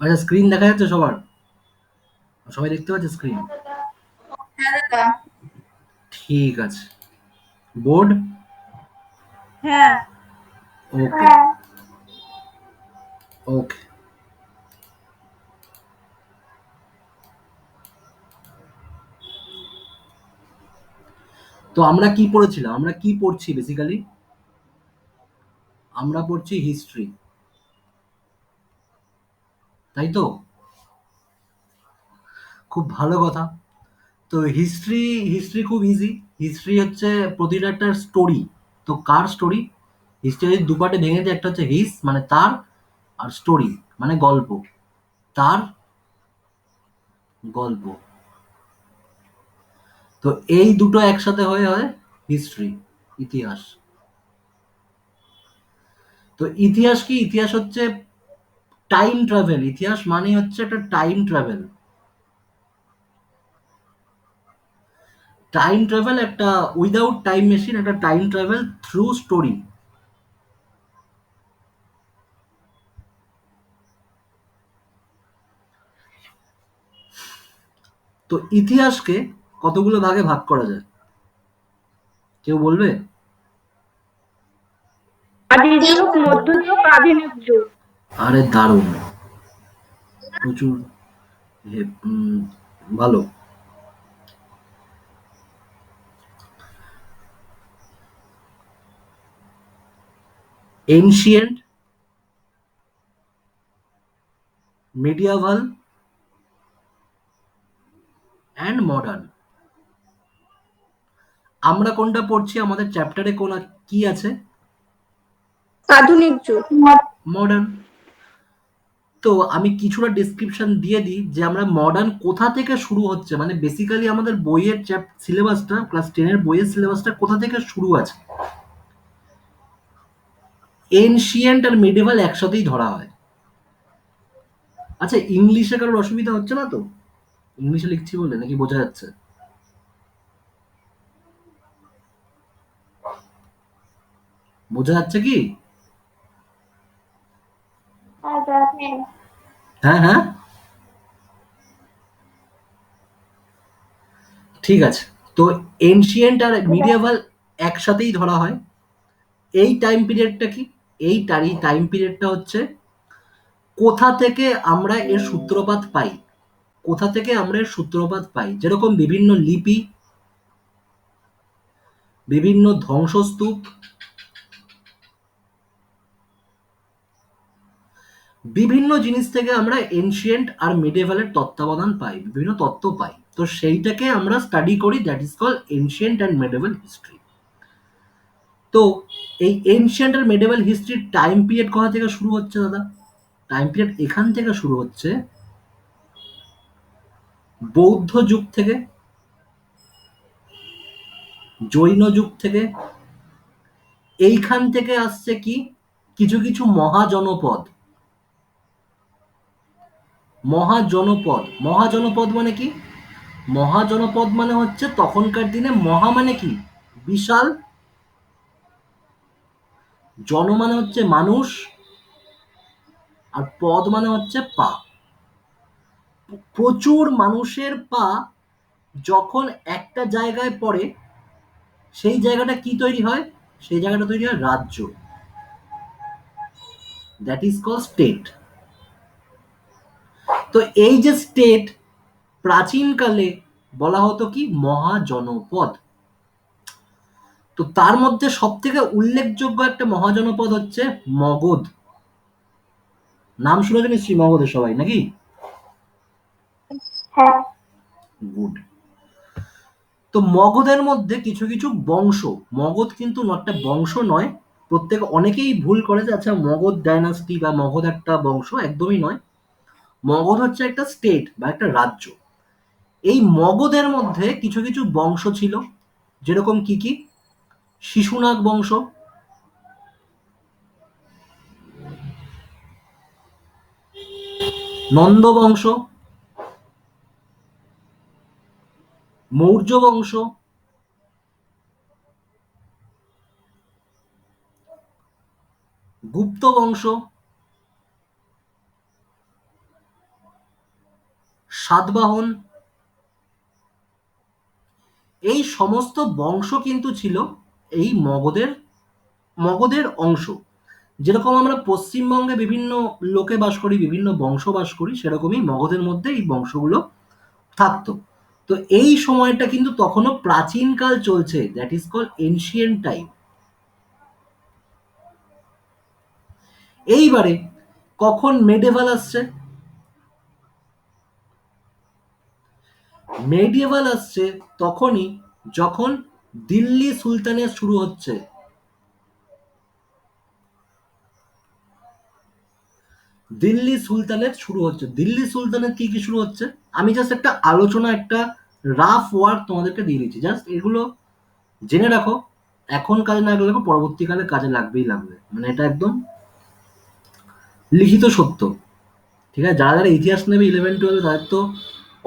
আচ্ছা, স্ক্রিন দেখা যাচ্ছে সবার? সবাই দেখতে পাচ্ছে স্ক্রিন? হ্যাঁ দাদা। ঠিক আছে। বোর্ড? হ্যাঁ। ওকে। ওকে। তো আমরা কি পড়েছিলাম? আমরা কি পড়ছি বেসিক্যালি? আমরা পড়ছি হিস্ট্রি, তাই তো? খুব ভালো কথা। তো হিস্ট্রি, হিস্ট্রি খুব ইজি। হিস্ট্রি হচ্ছে প্রতিটা একটা স্টোরি। তো কার স্টোরি? হিস্ট্রি যদি দুপাটে ভেঙে যায়, একটা হচ্ছে হিস মানে তার, আর স্টোরি মানে গল্প। তার গল্প। তো এই দুটো একসাথে হয়ে হয় হিস্ট্রি, ইতিহাস। তো ইতিহাস কি? ইতিহাস হচ্ছে টাইম ট্রাভেল। ইতিহাস মানে হচ্ছে একটা টাইম ট্রাভেল। টাইম ট্রাভেল একটা উইদাউট টাইম মেশিন, একটা টাইম ট্রাভেল থ্রু স্টোরি। তো ইতিহাসকে কতগুলো ভাগে ভাগ করা যায়, কেউ বলবে? আদিযুগ, মধ্যযুগ, আধুনিক যুগ। আরে দারুণ! প্রচুর ভালো। Ancient, medieval and modern. আমরা কোনটা পড়ছি? আমাদের চ্যাপ্টারে কোন কি আছে? আধুনিক যুগ। মডার্ন। তো আমি কিছুটা ডেসক্রিপশন দিয়ে দিই যে আমরা মডার্ন কোথা থেকে শুরু হচ্ছে, মানে বেসিক্যালি আমাদের বইয়ের সিলেবাসটা, ক্লাস 10 এর বইয়ের সিলেবাসটা কোথা থেকে শুরু আছে। এনশিয়েন্ট আর মিডিভাল একসাথেই ধরা হয়। আচ্ছা, ইংলিশে কারোর অসুবিধা হচ্ছে না তো? ইংলিশে লিখছি বলে নাকি বোঝা যাচ্ছে? বোঝা যাচ্ছে কি? হ্যাঁ, হ্যাঁ। ঠিক আছে। তো এনশিয়েন্ট আর মিডিয়াভাল একসাথেই ধরা হয়। এই টাইম পিরিয়ডটা কি? এই টাইম পিরিয়ডটা হচ্ছে কোথা থেকে আমরা এর সূত্রপাত পাই। কোথা থেকে আমরা এর সূত্রপাত পাই, যেরকম বিভিন্ন লিপি, বিভিন্ন ধ্বংসস্তূপ, বিভিন্ন জিনিস থেকে আমরা এনশিয়েন্ট আর মিডিয়েভালের তত্ত্বাবধান পাই, বিভিন্ন তত্ত্ব পাই। তো সেইটাকে আমরা স্টাডি করি, that is call ancient and medieval history. তো এই এনশিয়েন্ট আর মিডিয়েভাল হিস্ট্রির টাইম পিরিয়ড কোথা থেকে শুরু হচ্ছে দাদা? টাইম পিরিয়ড এখান থেকে শুরু হচ্ছে বৌদ্ধ যুগ থেকে, জৈন যুগ থেকে। এইখান থেকে আসছে কি কিছু কিছু মহাজনপদ। মহাজনপদ, মহাজনপদ মানে কি? মহাজনপদ মানে হচ্ছে তখনকার দিনে মহা মানে কি? বিশাল। জন মানে হচ্ছে মানুষ, আর পদ মানে হচ্ছে পা। প্রচুর মানুষের পা যখন একটা জায়গায় পড়ে, সেই জায়গাটা কি তৈরি হয়? সেই জায়গাটা তৈরি হয় রাজ্য, দ্যাট ইজ কল স্টেট। তো এই যে স্টেট, প্রাচীনকালে বলা হতো কি মহাজনপদ। তো তার মধ্যে সব থেকে উল্লেখযোগ্য একটা মহাজনপদ হচ্ছে মগধ। নাম শুনেছেন নিশ্চয়ই মগধের সবাই, নাকি? হ্যাঁ। গুড। তো মগধের মধ্যে কিছু কিছু বংশ, মগধ কিন্তু একটা বংশ নয়। অনেকেই ভুল করে যে আচ্ছা মগধ ডাইনাস্টি বা মগধ একটা বংশ, একদমই নয়। মগধ হচ্ছে একটা স্টেট বা একটা রাজ্য। এই মগধের মধ্যে কিছু কিছু বংশ ছিল, যেরকম কি কি? শিশুনাগ বংশ, নন্দ বংশ, মৌর্য বংশ, গুপ্ত বংশ, সাতবাহন, এই সমস্ত বংশ কিন্তু ছিল এই মগধের মগধের অংশ। যেরকম আমরা পশ্চিমবঙ্গে বিভিন্ন লোকে বাস করি, বিভিন্ন বংশ বাস করি, সেরকমই মগধের মধ্যে এই বংশগুলো থাকতো। তো এই সময়টা কিন্তু তখনও প্রাচীনকাল চলছে, that is call ancient time. এইবারে কখন মেডেভাল আসছে? মেডিয়েভাল আসছে তখনই যখন দিল্লি সুলতানের শুরু হচ্ছে। দিল্লি সুলতানের শুরু হচ্ছে। দিল্লি সুলতানের কি কি শুরু হচ্ছে, আমি জাস্ট একটা আলোচনা, একটা রাফ ওয়ার্ক তোমাদেরকে দিয়ে দিচ্ছি, জাস্ট এগুলো জেনে রাখো। এখন কাজে না লাগলে পরবর্তীকালে কাজে লাগবেই লাগবে, মানে এটা একদম লিখিত সত্য। ঠিক আছে, যারা যারা ইতিহাস নেবে 11-12 তাদের তো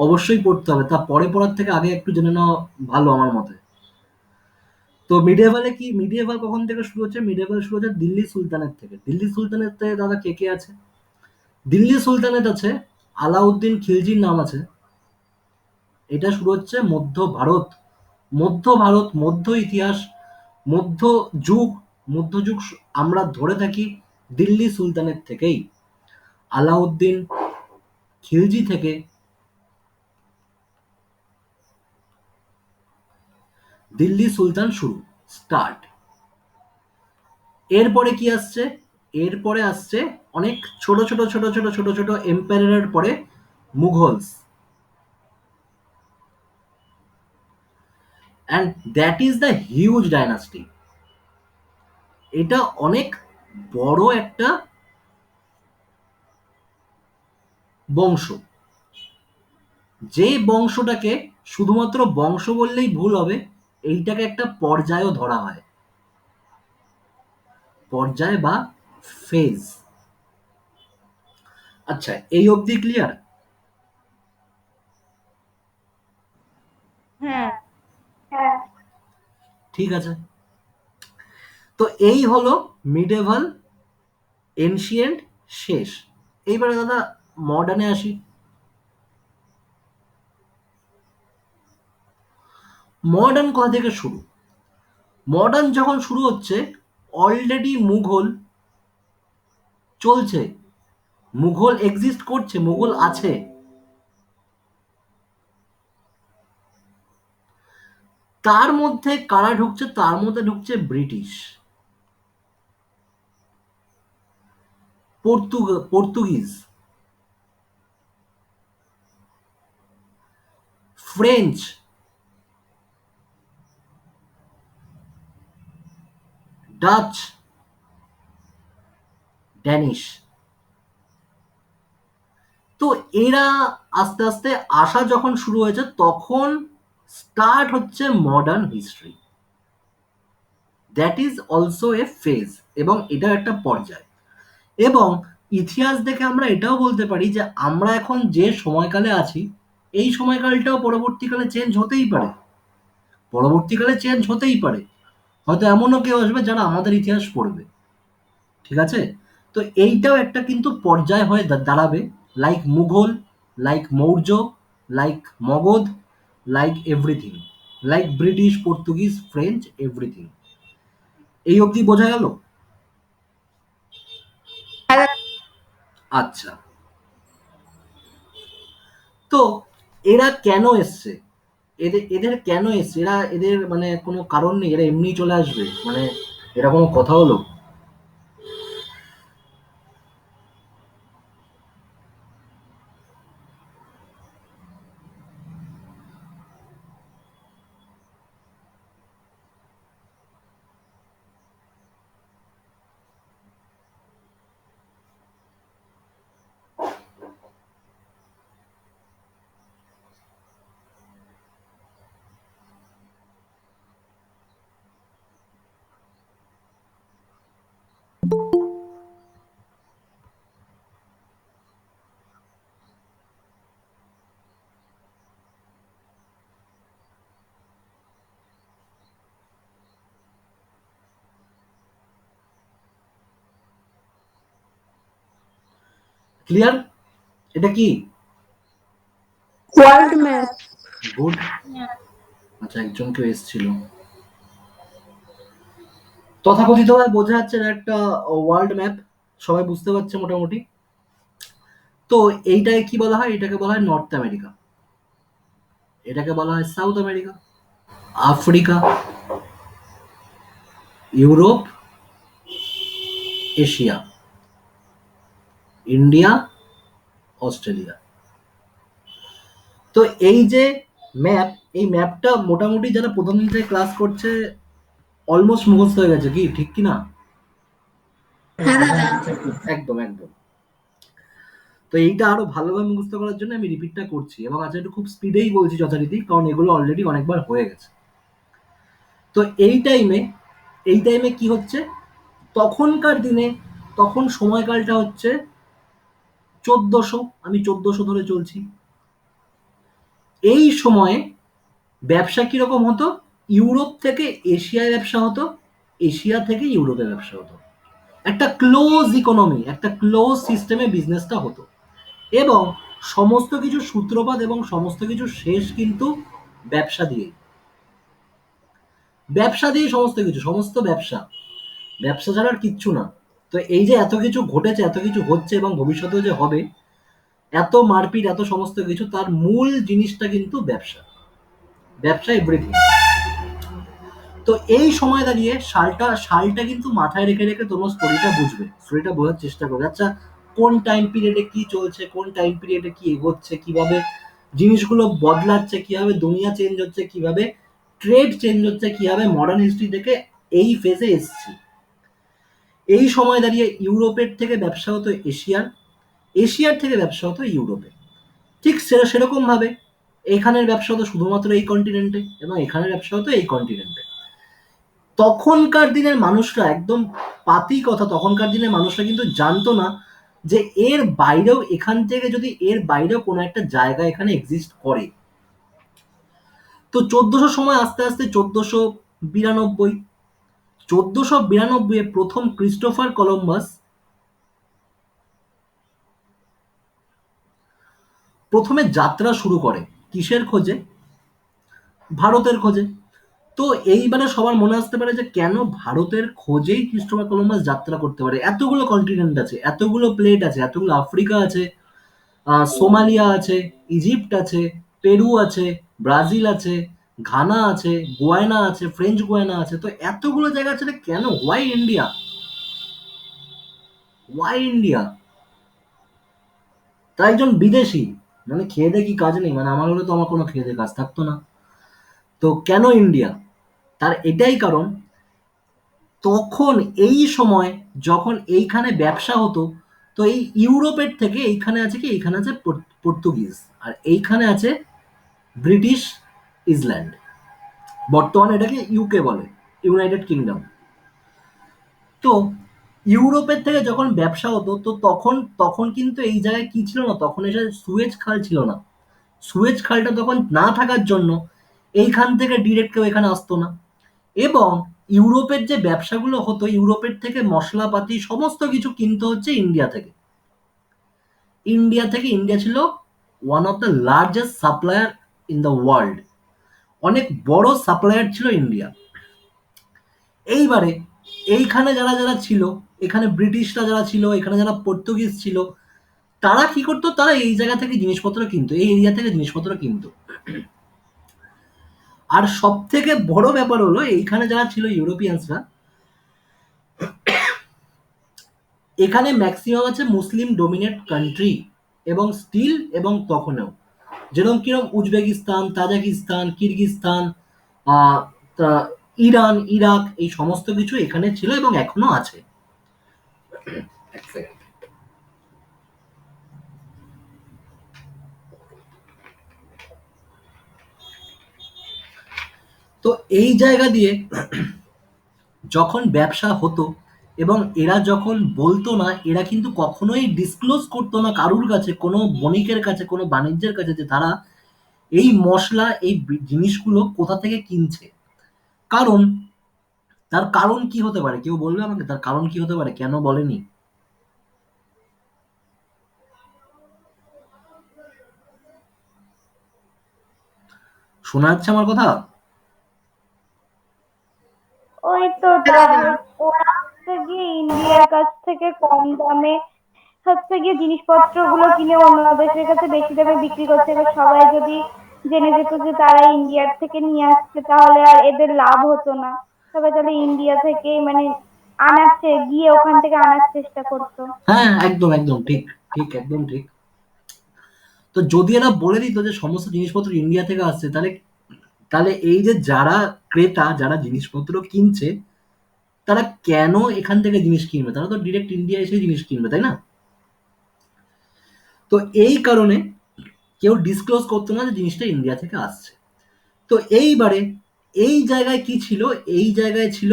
অবশ্যই পড়তে হবে, তা পরে পড়ার থেকে আগে একটু জেনে নেওয়া ভালো আমার মতে। তো মিডিয়েভালে কি, মিডিয়েভাল কখন থেকে শুরু হচ্ছে? মিডিয়েভাল শুরু হচ্ছে দিল্লি সুলতানের থেকে। দিল্লি সুলতানের থেকে দাদা কে কে আছে? দিল্লি সুলতানেট আছে, আলাউদ্দিন খিলজির নাম আছে। এটা শুরু হচ্ছে মধ্য ভারত, মধ্য ভারত, মধ্য ইতিহাস, মধ্য যুগ, মধ্যযুগ আমরা ধরে থাকি দিল্লি সুলতানের থেকেই। আলাউদ্দিন খিলজি থেকে দিল্লি সুলতান শুরু, স্টার্ট। এরপরে কি আসছে? এরপরে আসছে অনেক ছোট ছোট ছোট ছোট ছোট ছোট এম্পায়ারের পরে Mughals, and that is the huge dynasty. এটা অনেক বড় একটা বংশ, যে বংশটাকে শুধুমাত্র বংশ বললেই ভুল হবে, এইটাকে একটা পর্যায়ও ধরা হয়, পর্যায় বা ফেজ। আচ্ছা, এই অবধি ক্লিয়ার? হ্যাঁ। ঠিক আছে। তো এই হলো মিডেভাল, এনশিয়েন্ট শেষ। এইবারে দাদা মডার্নে আসি। মডার্ন কোথা থেকে শুরু? মডার্ন যখন শুরু হচ্ছে, অলরেডি মুঘল চলছে, মুঘল এক্সিস্ট করছে, মুঘল আছে। তার মধ্যে কারা ঢুকছে? তার মধ্যে ঢুকছে British, Portuguese, French, Dutch, Danish. তো এরা আস্তে আস্তে আসা যখন শুরু হয়েছে, তখন স্টার্ট হচ্ছে modern history. That is also a phase, এবং এটা একটা পর্যায়। এবং ইতিহাস দেখে আমরা এটাও বলতে পারি যে আমরা এখন যে সময়কালে আছি, এই সময়কালটাও পরবর্তীকালে চেঞ্জ হতেই পারে, পরবর্তীকালে চেঞ্জ হতেই পারে। হয়তো এমনও কেউ আসবে যারা আমাদের ইতিহাস পড়বে। ঠিক আছে? তো এইটাও একটা কিন্তু পর্যায় হয়ে দাঁড়াবে, like Mughal, like Maurya, like Magadh, like everything, like British, Portuguese, French, everything. এই অবধি বোঝা গেল? আচ্ছা, তো এরা কেন এসছে? এদের এদের কেন এসছে? এরা, এদের মানে কোনো কারণ নেই, এরা এমনি চলে আসবে, মানে এটা কোনো কথা হলো? ক্লিয়ার? এটা কি? World map. গুড। আচ্ছা, একজন কেউ এসেছিল। তথাকথিতভাবে বোঝা যাচ্ছে এটা একটা ওয়ার্ল্ড ম্যাপ, সবাই বুঝতে পারছে মোটামুটি। তো এইটাকে কি বলা হয়? এটাকে বলা হয় নর্থ আমেরিকা, এটাকে বলা হয় south America, Africa, Europe, Asia, India, Australia. তো এই যে ম্যাপ, এই ম্যাপটা মোটামুটি যারা প্রথম দিন থেকে ক্লাস করছে অলমোস্ট মুখস্থ হয়ে গেছে, কি ঠিক কি না? হ্যাঁ দাদা। একদম একদম। তো এইটা আরো ভালোভাবে মুখস্থ করার জন্য আমি রিপিটটা করছি, এবং আজকে একটু খুব স্পিডেই বলছি যথারীতি, কারণ এগুলো অলরেডি অনেকবার হয়ে গেছে। তো এই টাইমে কি হচ্ছে? তখনকার দিনে, তখন সময়কালটা হচ্ছে 1400, আমি 1400 ধরে চলছি। এই সময়ে ব্যবসা কিরকম হতো? ইউরোপ থেকে এশিয়ায় ব্যবসা হতো, এশিয়া থেকে ইউরোপে ব্যবসা হতো। একটা ক্লোজ ইকোনমি, একটা ক্লোজ সিস্টেমে বিজনেসটা হতো, এবং সমস্ত কিছু সূত্রপাত এবং সমস্ত কিছু শেষ কিন্তু ব্যবসা দিয়েই। ব্যবসা দিয়ে সমস্ত কিছু, সমস্ত ব্যবসা, ব্যবসা ছাড়া আর কিচ্ছু না। তো এই যে এত কিছু ঘটেছে, এত কিছু হচ্ছে, এবং ভবিষ্যতেও যে হবে, এত মারপিট, এত সমস্ত কিছু, তার মূল জিনিসটা কিন্তু ব্যবসা। ব্যবসা এভরিথিং। তো এই সময় দাঁড়িয়ে সালটা কিন্তু মাথায় রেখে রেখে তোমার স্টোরিটা বুঝবে, স্টোরিটা বোঝার চেষ্টা করবে। আচ্ছা, কোন টাইম পিরিয়ডে কি চলছে, কোন টাইম পিরিয়ডে কি এগোচ্ছে, কিভাবে জিনিসগুলো বদলাচ্ছে, কিভাবে দুনিয়া চেঞ্জ হচ্ছে, কিভাবে ট্রেড চেঞ্জ হচ্ছে, কিভাবে মডার্ন হিস্ট্রি থেকে এই ফেজে এসছি। এই সময় দাঁড়িয়ে ইউরোপের থেকে ব্যবসা হতো এশিয়ার, এশিয়ার থেকে ব্যবসা হতো ইউরোপে। ঠিক সেরকম ভাবে এখানের ব্যবসা হতো শুধুমাত্র এই কন্টিনেন্টে, এবং এখানের ব্যবসা হতো এই কন্টিনেন্টে। তখনকার দিনের মানুষরা একদম পাতি কথা, তখনকার দিনের মানুষরা কিন্তু জানতো না যে এর বাইরেও, এখান থেকে যদি এর বাইরেও কোনো একটা জায়গা এখানে এক্সিস্ট করে। তো 1400 সময় আস্তে আস্তে 1492, 1492 প্রথম ক্রিস্টোফার কলম্বাস প্রথমে যাত্রা শুরু করে। কিসের খোঁজে? ভারতের খোঁজে। তো এইবারে সবার মনে আসতে পারে যে কেন ভারতের খোঁজেই ক্রিস্টোফার কলম্বাস যাত্রা করতে পারে? এতগুলো কন্টিনেন্ট আছে, এতগুলো প্লেট আছে, এতগুলো আফ্রিকা আছে, সোমালিয়া আছে, ইজিপ্ট আছে, পেরু আছে, ব্রাজিল আছে, ঘানা আছে, গুয়ানা আছে, ফ্রেঞ্চ গুয়ানা আছে। তো এতগুলো জায়গা আছে, কেন? Why India? Why India? তাই একজন বিদেশি, মানে খেয়ে দিয়ে কি কাজ নেই? মানে আমার হলে তো আমার কোনো খেয়ে দিয়ে কাজ থাকতো না। তো কেন ইন্ডিয়া? তার এটাই কারণ, তখন এই সময় যখন এইখানে ব্যবসা হতো, তো এই ইউরোপের থেকে এইখানে আছে কি, এইখানে আছে পর্তুগিজ, আর এইখানে আছে ব্রিটিশ ইসল্যান্ড। বর্তমানে এটাকে ইউকে বলে, ইউনাইটেড কিংডম। তো ইউরোপের থেকে যখন ব্যবসা হতো, তো তখন তখন কিন্তু এই জায়গায় কি ছিল না, তখন এসে সুয়েজ খাল ছিল না। সুয়েজ খালটা তখন না থাকার জন্য এইখান থেকে ডিরেক্ট কেউ এখানে আসতো না। এবং ইউরোপের যে ব্যবসাগুলো হতো, ইউরোপের থেকে মশলাপাতি সমস্ত কিছু কিনতে হচ্ছে ইন্ডিয়া থেকে। ইন্ডিয়া ছিল one of the largest supplier in the world. অনেক বড় সাপ্লায়ার ছিল ইন্ডিয়া। এইবারে এইখানে যারা যারা ছিল, এখানে ব্রিটিশরা যারা ছিল, এখানে যারা পর্তুগিজ ছিল, তারা কি করতো? তারা এই জায়গা থেকে জিনিসপত্র কিনতো, এই এরিয়া থেকে জিনিসপত্র কিনতো। আর সব থেকে বড় ব্যাপার হলো, এইখানে যারা ছিল ইউরোপিয়ানসরা, এখানে ম্যাক্সিমাম আছে মুসলিম ডোমিনেট কান্ট্রি, এবং স্টিল, এবং তখনও যেরকম কিরকম উজবেকিস্তান, তাজিকিস্তান, কিরগিজস্তান, আহ, ইরান, ইরাক, এই সমস্ত কিছু এখানে ছিল এবং এখনো আছে। এক second। তো এই জায়গা দিয়ে যখন ব্যবসা হতো, এবং এরা যখন বলতো না, এরা কিন্তু কখনোই ডিসক্লোজ করতো না কারুর কাছে, কোনো বণিকের কাছে, কোনো বাণিজ্যের কাছে, যে তারা এই মশলা, এই জিনিসগুলো কোথা থেকে কিনছে। কারণ, তার কারণ কি হতে পারে? কেউ বলবে আমাকে তার কারণ কি হতে পারে, কেন বলেনি? শোনা যাচ্ছে আমার কথা? ওই তো তারপর ওরা হচ্ছে গিয়ে ইন্ডিয়ার কাছ থেকে কম দামে হচ্ছে গিয়ে জিনিসপত্র গুলো কিনে অন্য দেশের কাছে বেশি দামে বিক্রি করছে। এবার সবাই যদি জেনে যেত যে তারা ইন্ডিয়ার থেকে নিয়ে আসছে তাহলে আর এদের লাভ হতো না। সবাই তাহলে ইন্ডিয়া থেকে মানে গিয়ে ওখান থেকে আনার চেষ্টা করতো। হ্যাঁ, একদম একদম ঠিক, ঠিক একদম ঠিক। তো যদি এরা বলে দিত যে সমস্ত জিনিসপত্র ইন্ডিয়া থেকে আসছে, তাহলে তাহলে এই যে যারা ক্রেতা, যারা জিনিসপত্র কিনছে, তারা কেন এখান থেকে জিনিস কিনবে? তারা তো ডিরেক্ট ইন্ডিয়া এসে জিনিস কিনবে, তাই না? তো এই কারণে কেউ ডিসক্লোজ করতো না যে জিনিসটা ইন্ডিয়া থেকে আসছে। তো এইবারে এই জায়গায় কি ছিল? এই জায়গায় ছিল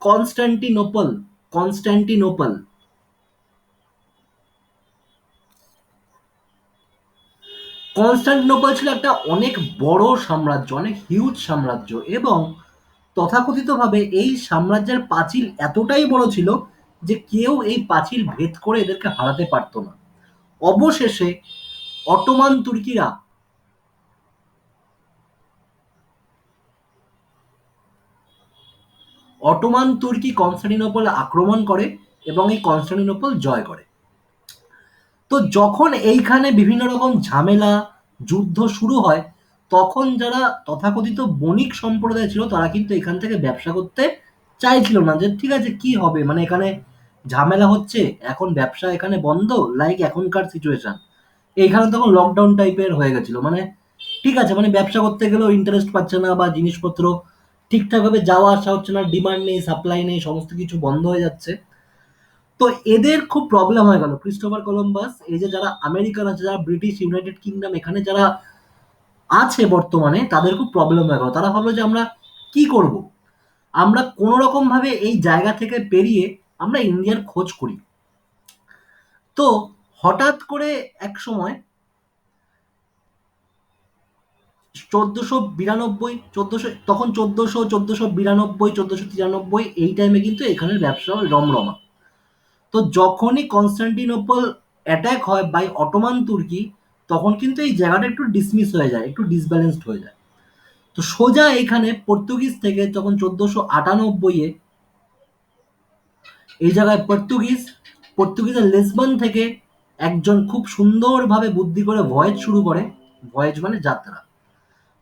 কনস্টান্টিনোপল। কনস্টান্টিনোপল কনস্টান্টিনোপল ছিল একটা অনেক বড় সাম্রাজ্য, অনেক হিউজ সাম্রাজ্য, এবং তথাকথিতভাবে এই সাম্রাজ্যের পাঁচিল এতটাই বড় ছিল যে কেউ এই পাঁচিল ভেদ করে এদেরকে হারাতে পারতো না। অবশেষে অটোমান তুর্কিরা অটোমান তুর্কি কনস্টান্টিনোপল আক্রমণ করে এবং এই কনস্টান্টিনোপল জয় করে। তো যখন এইখানে বিভিন্ন রকম ঝামেলা, যুদ্ধ শুরু হয়, তখন যারা তথাকথিত বণিক সম্প্রদায় ছিল তারা কিন্তু এখান থেকে ব্যবসা করতে চাইছিল না। যে ঠিক আছে, কি হবে, মানে এখানে ঝামেলা হচ্ছে, এখন ব্যবসা এখানে বন্ধ, লাইক এখনকার সিচুয়েশন। এইখানে তখন লকডাউন টাইপের হয়ে গেছিল, মানে ঠিক আছে, মানে ব্যবসা করতে গেলেও ইন্টারেস্ট পাচ্ছে না, বা জিনিসপত্র ঠিকঠাকভাবে যাওয়া আসা হচ্ছে না, ডিমান্ড নেই, সাপ্লাই নেই, সমস্ত কিছু বন্ধ হয়ে যাচ্ছে। তো এদের খুব প্রবলেম হয়ে গেল। ক্রিস্টোফার কলম্বাস, এই যে যারা আমেরিকান আছে, যারা ব্রিটিশ ইউনাইটেড কিংডম এখানে যারা আছে বর্তমানে, তাদের খুব প্রবলেম হয়ে গেল। তারা ভাবলো যে আমরা কি করব? আমরা কোনো রকম ভাবে এই জায়গা থেকে পেরিয়ে আমরা ইন্ডিয়ার খোঁজ করি। তো হঠাৎ করে এক সময় 1492, 1400, তখন 1492, 1493, এই টাইমে কিন্তু এখানের ব্যবসা রমরমা। তো যখনই কনস্টান্টিনোপল অ্যাটাক হয় বাই অটোমান তুর্কি, তখন কিন্তু এই জায়গাটা একটু ডিসমিস হয়ে যায়, একটু ডিসব্যালেন্সড হয়ে যায়। তো সোজা এখানে পর্তুগিজ থেকে তখন 1498-এ এই জায়গায় পর্তুগিজের লিসবন থেকে একজন খুব সুন্দরভাবে বুদ্ধি করে ভয়েজ শুরু করে। ভয়েজ মানে যাত্রা।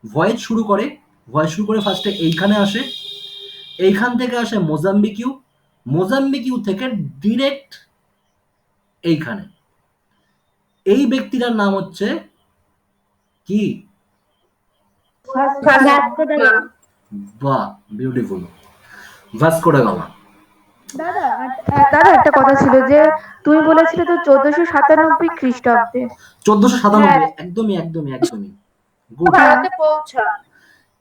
ভয়েজ শুরু করে। ভয়েজ শুরু করে ফার্স্টে এইখানে আসে। এইখান থেকে আসে মোজাম্বিকিউ। মোজাম্বিকিউ থেকে ডিরেক্ট এইখানে। এই ব্যক্তিটার নাম হচ্ছে কি? Vasco da Gama. বাহ, বিউটিফুল, ভাস্কো ডা গামা। দাদা দাদা একটা কথা ছিল যে তুমি বলেছিলে তো 1497 খ্রিস্টাব্দে। 1497, একদমই একদমই একদমই গুড, ভারতে পৌঁছা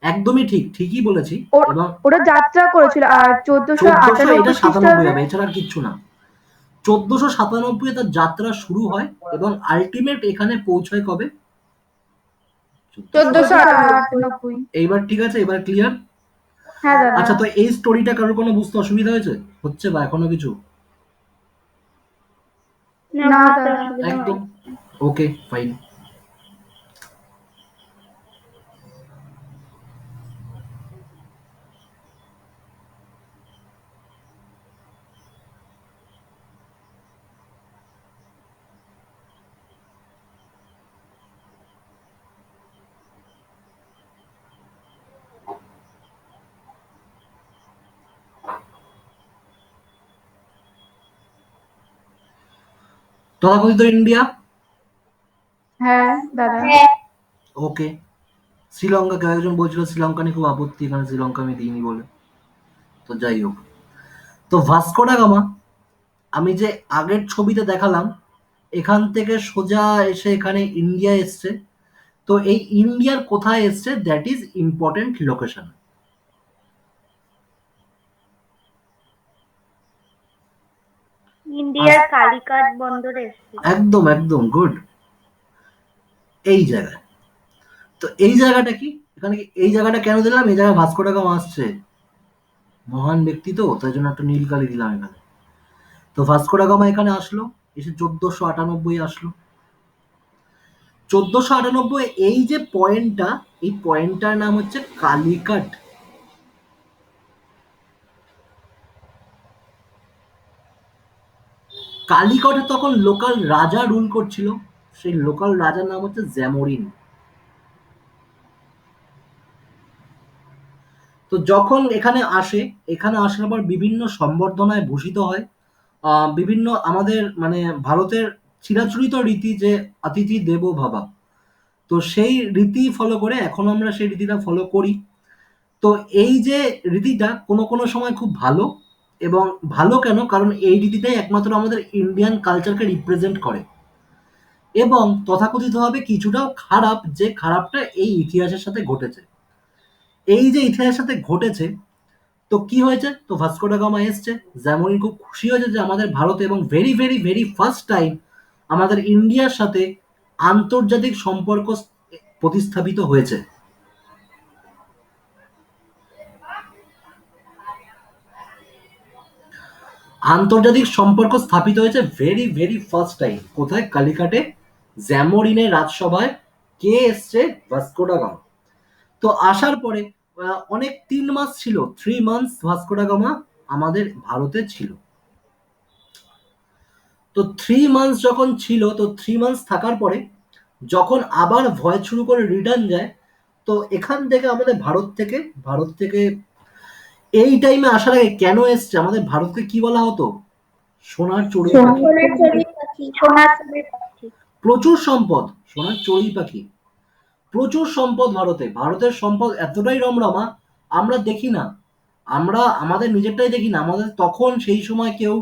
একদমই ঠিক, ঠিকই বলেছি। এবং ওরা যাত্রা করেছিল, আর 1400, এটা 1498 97 খ্রিস্টাব্দে হবে, এছাড়া আর কিচ্ছু না। 1497 তার যাত্রা শুরু হয় এবং আলটিমেট এখানে পৌঁছায় কবে? 1498। এইবার ঠিক আছে, এবার ক্লিয়ার। হ্যাঁ দাদা। আচ্ছা, তো এই স্টোরিটা কারোর কোনো বুঝতে অসুবিধা হচ্ছে বা এখনো কিছু? না, না বুঝতে দাদা। অসুবিধা একদম হয়। ওকে, ফাইন। তথাকথিত ইন্ডিয়া। হ্যাঁ দাদা। ওকে। শ্রীলঙ্কা, কেউ একজন বলছিল শ্রীলঙ্কা নিয়ে খুব আপত্তি, এখানে শ্রীলঙ্কা আমি দিইনি বলে। তো যাই হোক, তো ভাস্কো ডা গামা, আমি যে আগের ছবিতে দেখালাম, এখান থেকে সোজা এসে এখানে ইন্ডিয়া এসছে। তো এই ইন্ডিয়ার কোথায় এসছে, দ্যাট ইজ ইম্পর্টেন্ট লোকেশন। ইন্ডিয়ার কালিকাট বন্দরে এসেছিল। একদম একদম গুড। এই জায়গায়, তো এই জায়গাটা কি, এখানে কি এই জায়গাটা কেন দিলাম? এই জায়গায় ভাস্কো ডা গামা আসছে, মহান ব্যক্তি, তো তাই জন্য একটা নীল কালি দিলাম এখানে। তো ভাস্কো ডা গামা এখানে আসলো, এসে 1498 আসলো। 1498 এই যে পয়েন্টটা, এই পয়েন্টটার নাম হচ্ছে কালিকাট। কালিকটে তখন লোকাল রাজা রুল করছিল, সেই লোকাল রাজার নাম হচ্ছে জ্যামোরিন। তো যখন এখানে আসে, এখানে আসার পর বিভিন্ন সম্বর্ধনায় ভূষিত হয়। বিভিন্ন আমাদের মানে ভারতের চিরাচরিত রীতি যে অতিথি দেবো ভব, তো সেই রীতি ফলো করে এখন আমরা সেই রীতিটা ফলো করি। তো এই যে রীতিটা কোনো কোনো সময় খুব ভালো, এবং ভালো কেন, কারণ এই রীতিটাই একমাত্র আমাদের ইন্ডিয়ান কালচারকে রিপ্রেজেন্ট করে। এবং তথাকথিতভাবে কিছুটাও খারাপ, যে খারাপটা এই ইতিহাসের সাথে ঘটেছে। এই যে ইতিহাসের সাথে ঘটেছে, তো কি হয়েছে, তো ভাস্কো ডা গামা এসছে, জ্যামোরিন খুব খুশি হয়েছে যে আমাদের ভারতে এবং very very very first time আমাদের ইন্ডিয়ার সাথে আন্তর্জাতিক সম্পর্ক প্রতিস্থাপিত হয়েছে। আন্তর্জাতিক সম্পর্ক স্থাপিত হয়েছে ভেরি ভেরি ফার্স্ট টাইম। কোথায়? কালিকাটে, জ্যামোরিনের রাজসভায়। কে এসছে? Vasco da Gama. তো আসার পরে অনেক 3 মাস ছিল, 3 মান্থস ভাস্কো ডা গামা আমাদের ভারতে ছিল। তো 3 মান্থস যখন ছিল, তো 3 মান্থস থাকার পরে যখন আবার ভয়েস শুরু করে রিটার্ন যায়, তো এখান থেকে আমাদের ভারত থেকে এই টাইমে আসার আগে কেন এসছে, আমাদের ভারতকে কি বলা হতো? সোনার চড়ুই পাখি। সোনার চড়ুই পাখি, সোনার চড়ুই পাখি। প্রচুর সম্পদ, সোনার চড়ুই পাখি, প্রচুর সম্পদ ভারতে। ভারতের সম্পদ এতটাই রমরমা, আমরা দেখি না, আমরা আমাদের নিজেরটাই দেখি না। আমাদের তখন সেই সময় কেউ